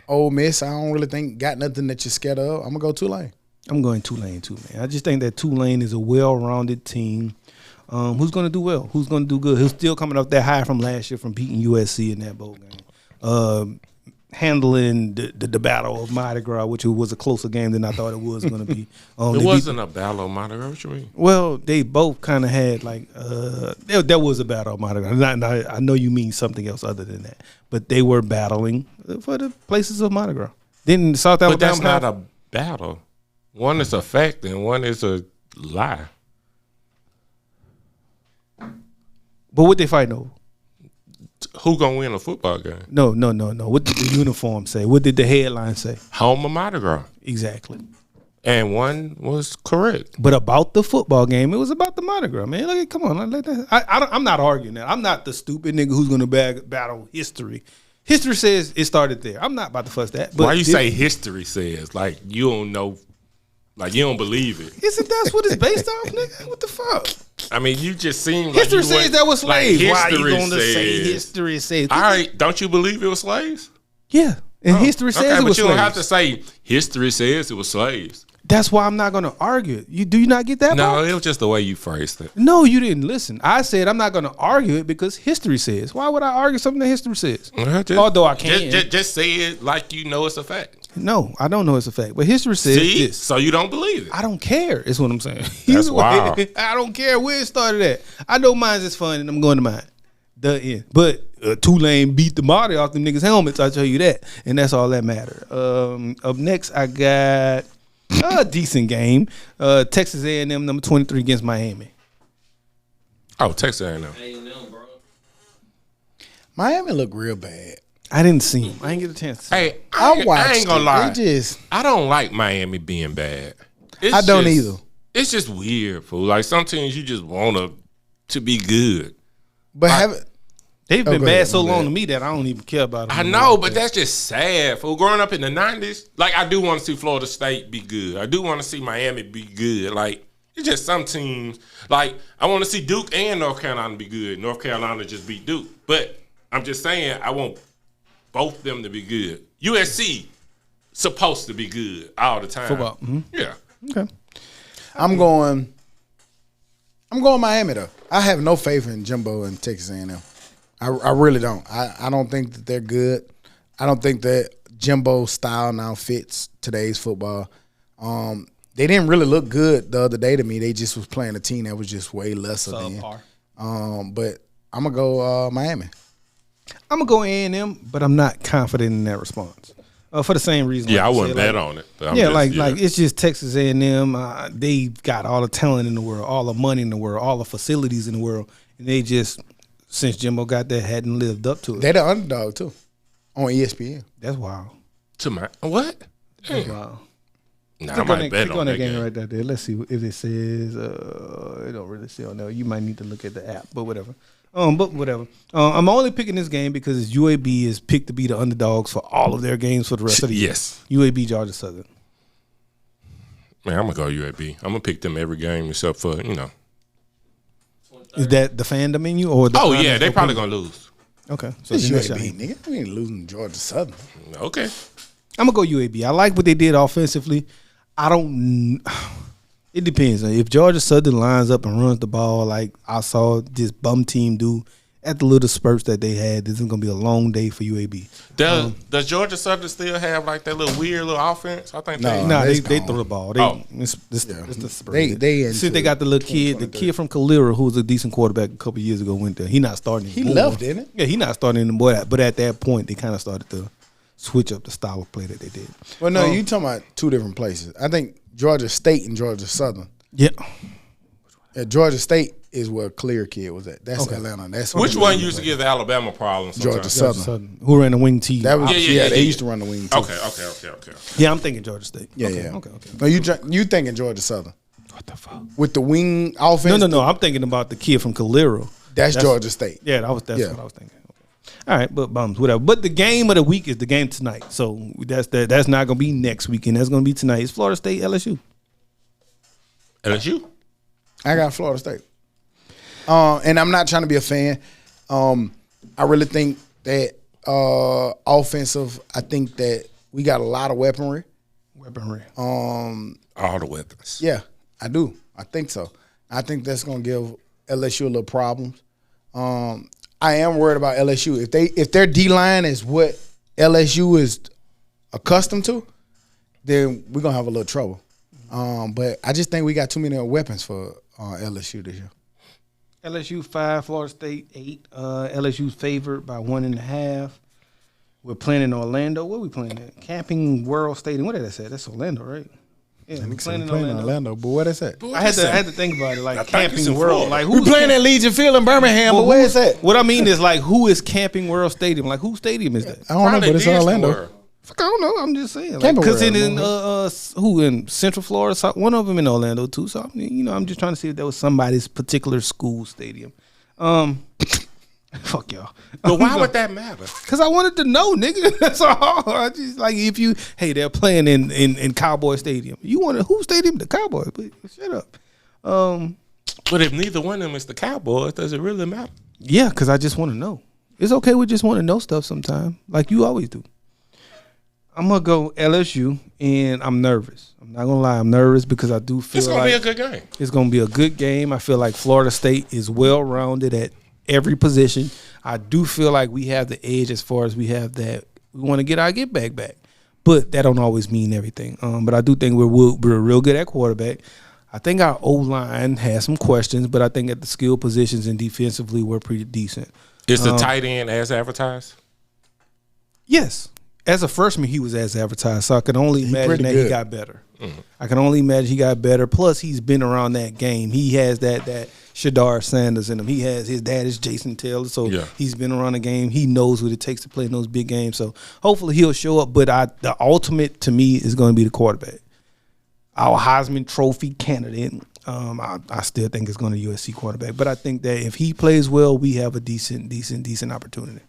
Ole Miss, I don't really think got nothing that you're scared of. I'm gonna go Tulane. I'm going Tulane too, man. I just think that Tulane is a well-rounded team. Who's going to do well? Who's going to do good? Who's still coming up that high from last year from beating USC in that bowl game. Handling the battle of Mardi Gras, which was a closer game than I thought it was going to be. It wasn't a battle of Mardi Gras. What you mean? Well, they both kind of had like there was a battle of Mardi Gras. I know you mean something else other than that, but they were battling for the places of Mardi Gras. Then South Alabama. But that's not a battle. One is a fact and one is a lie. But what they fighting over? Who gonna win a football game? No. What did the uniform say? What did the headline say? Home of Mardi Gras. Exactly. And one was correct. But about the football game, it was about the Mardi Gras, man. Like, come on, I'm not arguing that. I'm not the stupid nigga who's gonna battle history. History says it started there. I'm not about to fuss that. But why you say history says? Like you don't know, like you don't believe it. Isn't that what it's based off, nigga? What the fuck? I mean, you just seem like history says that was slaves. Like why you history gonna say says. history says? All right, don't you believe it was slaves? Yeah, and history says it was but you slaves. don't have to say history says it was slaves. That's why I'm not gonna argue it. Do you not get that? No, part? it was just the way you phrased it. No, you didn't listen. I said I'm not gonna argue it because history says. Why would I argue something that history says? Although I can. Just say it like you know it's a fact. No, I don't know it's a fact. But history says this. So you don't believe it. I don't care, is what I'm saying. That's wild. I don't care where it started at. I know mine's is fun and I'm going to mine. The end. But Tulane beat the Marty off them niggas' helmets, I tell you that. And that's all that matter. Up next, I got a decent game. Texas A&M number 23 against Miami. Oh, Texas A&M. A&M, bro. Miami look real bad. I didn't see him. I didn't get a chance to see him. Hey, I watched I ain't gonna lie. Just, I don't like Miami being bad. I don't either. It's just weird, fool. Like some teams you just want to be good. But they've been go bad ahead, so my long bad. to me that I don't even care about them. I know, but that's just sad. Fool, growing up in the 90s, like I do want to see Florida State be good. I do want to see Miami be good. Like it's just some teams. Like I want to see Duke and North Carolina be good. North Carolina just beat Duke. But I'm just saying I want both them to be good. USC supposed to be good all the time. Football. Mm-hmm. Yeah. Okay. I'm going Miami though. I have no faith in Jimbo and Texas A&M. I really don't. I don't think that they're good. I don't think that Jimbo's style now fits today's football. They didn't really look good the other day to me. They just was playing a team that was just way lesser than. But I'm gonna go Miami. I'm gonna go A&M, but I'm not confident in that response. For the same reason. Yeah, like I wouldn't bet on it. But I'm like it's just Texas A&M. They've got all the talent in the world, all the money in the world, all the facilities in the world, and they just since Jimbo got there hadn't lived up to it. They're the underdog too on ESPN. That's wild. To my what? That's wild. Nah, I Click might bet on on that that game game. right there. Let's see if it says. It don't really say on there. You might need to look at the app, but whatever. I'm only picking this game because UAB is picked to be the underdogs for all of their games for the rest of the year. Yes. UAB, Georgia Southern. Man, I'm gonna go UAB. I'm gonna pick them every game except for Is that the fandom in you or? Oh yeah, they probably gonna lose. Okay, so It's then that's UAB, your- nigga. We ain't losing to Georgia Southern. Okay. I'm gonna go UAB. I like what they did offensively. I don't. It depends. If Georgia Southern lines up and runs the ball like I saw this bum team do at the little spurts that they had, this is gonna be a long day for UAB. Does Georgia Southern still have like that little weird little offense? I think No. Nah, that's they gone. throw the ball. They, Oh. it's the spurt. They Since into they got the little kid, the 2023. kid from Calera, who was a decent quarterback a couple years ago, went there. He not starting. He anymore. left, didn't it? Yeah, he not starting anymore. But at that point, they kind of started to switch up the style of play that they did. Well, no, you talking about two different places. I think Georgia State and Georgia Southern. Yeah. Georgia State is where Clear Kid was at. That's Atlanta. That's Which one used to give Alabama problems? Georgia sometimes? Southern. Who ran the wing team? That was Yeah, they yeah. used to run the wing too. Okay. Yeah, I'm thinking Georgia State. Yeah, okay, yeah. Okay. No, you thinking Georgia Southern What the fuck? with the wing offense? No. I'm thinking about the kid from Calera. That's Georgia State. Yeah, that's Yeah. what I was thinking. Okay. All right, but bums, whatever. But the game of the week is the game tonight. So that's not gonna be next weekend. That's gonna be tonight. It's Florida State, LSU. LSU? I got Florida State. And I'm not trying to be a fan. I really think that offensive. I think that we got a lot of weaponry. All the weapons. Yeah, I do. I think so. I think that's gonna give LSU a little problems. I am worried about LSU. If their D line is what LSU is accustomed to, then we're gonna have a little trouble. But I just think we got too many weapons for LSU this year. LSU 5, Florida State 8. LSU's favored by 1.5. We're playing in Orlando. Where we playing at? Camping World Stadium. What did I say? That's Orlando, right? Yeah, we're playing in Orlando. But what is that? I had to think about it. Like Camping World. Like we playing at Legion Field in Birmingham, but where is that? What I mean is like who is Camping World Stadium? Like whose stadium is that? I don't know, but it's in Orlando. World. Fuck, I don't know. I'm just saying. Camping Because World, who in Central Florida? So one of them in Orlando too. So I mean, I'm just trying to see if that was somebody's particular school stadium. Fuck y'all. But why would that matter? Because I wanted to know, nigga. That's all. I just like if they're playing in Cowboy Stadium. You want whose stadium? The Cowboys. But shut up. But if neither one of them is the Cowboys, does it really matter? Yeah, because I just want to know. It's okay with just want to know stuff sometime, like you always do. I'm gonna go LSU, and I'm nervous. I'm not gonna lie, I'm nervous because I do feel It's gonna like be a good game. It's gonna be a good game. I feel like Florida State is well rounded at every position. I do feel like we have the edge as far as we have that. We want to get our get back, but that don't always mean everything. But I do think we're real good at quarterback. I think our O-line has some questions, but I think at the skill positions and defensively we're pretty decent. Is the tight end as advertised? Yes. As a freshman, he was as advertised, so I can only imagine that he got better. Mm-hmm. I can only imagine he got better. Plus, he's been around that game. He has that Shadar Sanders in him. He has his dad is Jason Taylor, so he's been around the game. He knows what it takes to play in those big games. So hopefully he'll show up. But the ultimate to me is going to be the quarterback. Our Heisman Trophy candidate. I still think it's going to USC quarterback. But I think that if he plays well, we have a decent opportunity.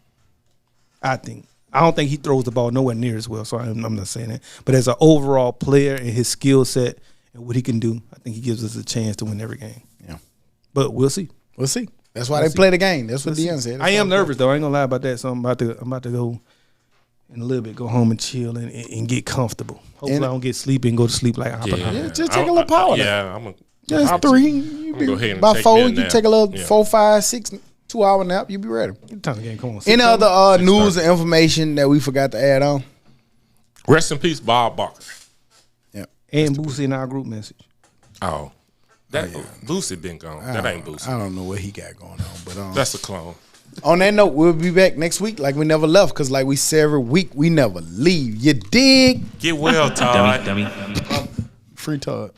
I think. I don't think he throws the ball nowhere near as well, so I'm not saying that. But as an overall player and his skill set and what he can do, I think he gives us a chance to win every game. Yeah. But we'll see. We'll see. That's why they play the game. That's what Deion said. I am nervous, though. I ain't going to lie about that. So I'm about to go in a little bit, go home and chill and get comfortable. Hopefully I don't get sleepy and go to sleep like Oppenheimer. Yeah, just take a little power. Yeah, I'm just 3. You go ahead and by take 4, me a you take a little nap. 4, 5, 6, 2-hour nap. You be ready. Time to get, come on. Any other news and information that we forgot to add on? Rest in peace, Bob Barker. Yeah. And Boosie in our group message. Oh. Boosie been gone. That ain't Boosie. I don't know what he got going on. But that's a clone. On that note, we'll be back next week like we never left, because like we say every week, we never leave. You dig? Get well, Todd. Dummy. Free Todd.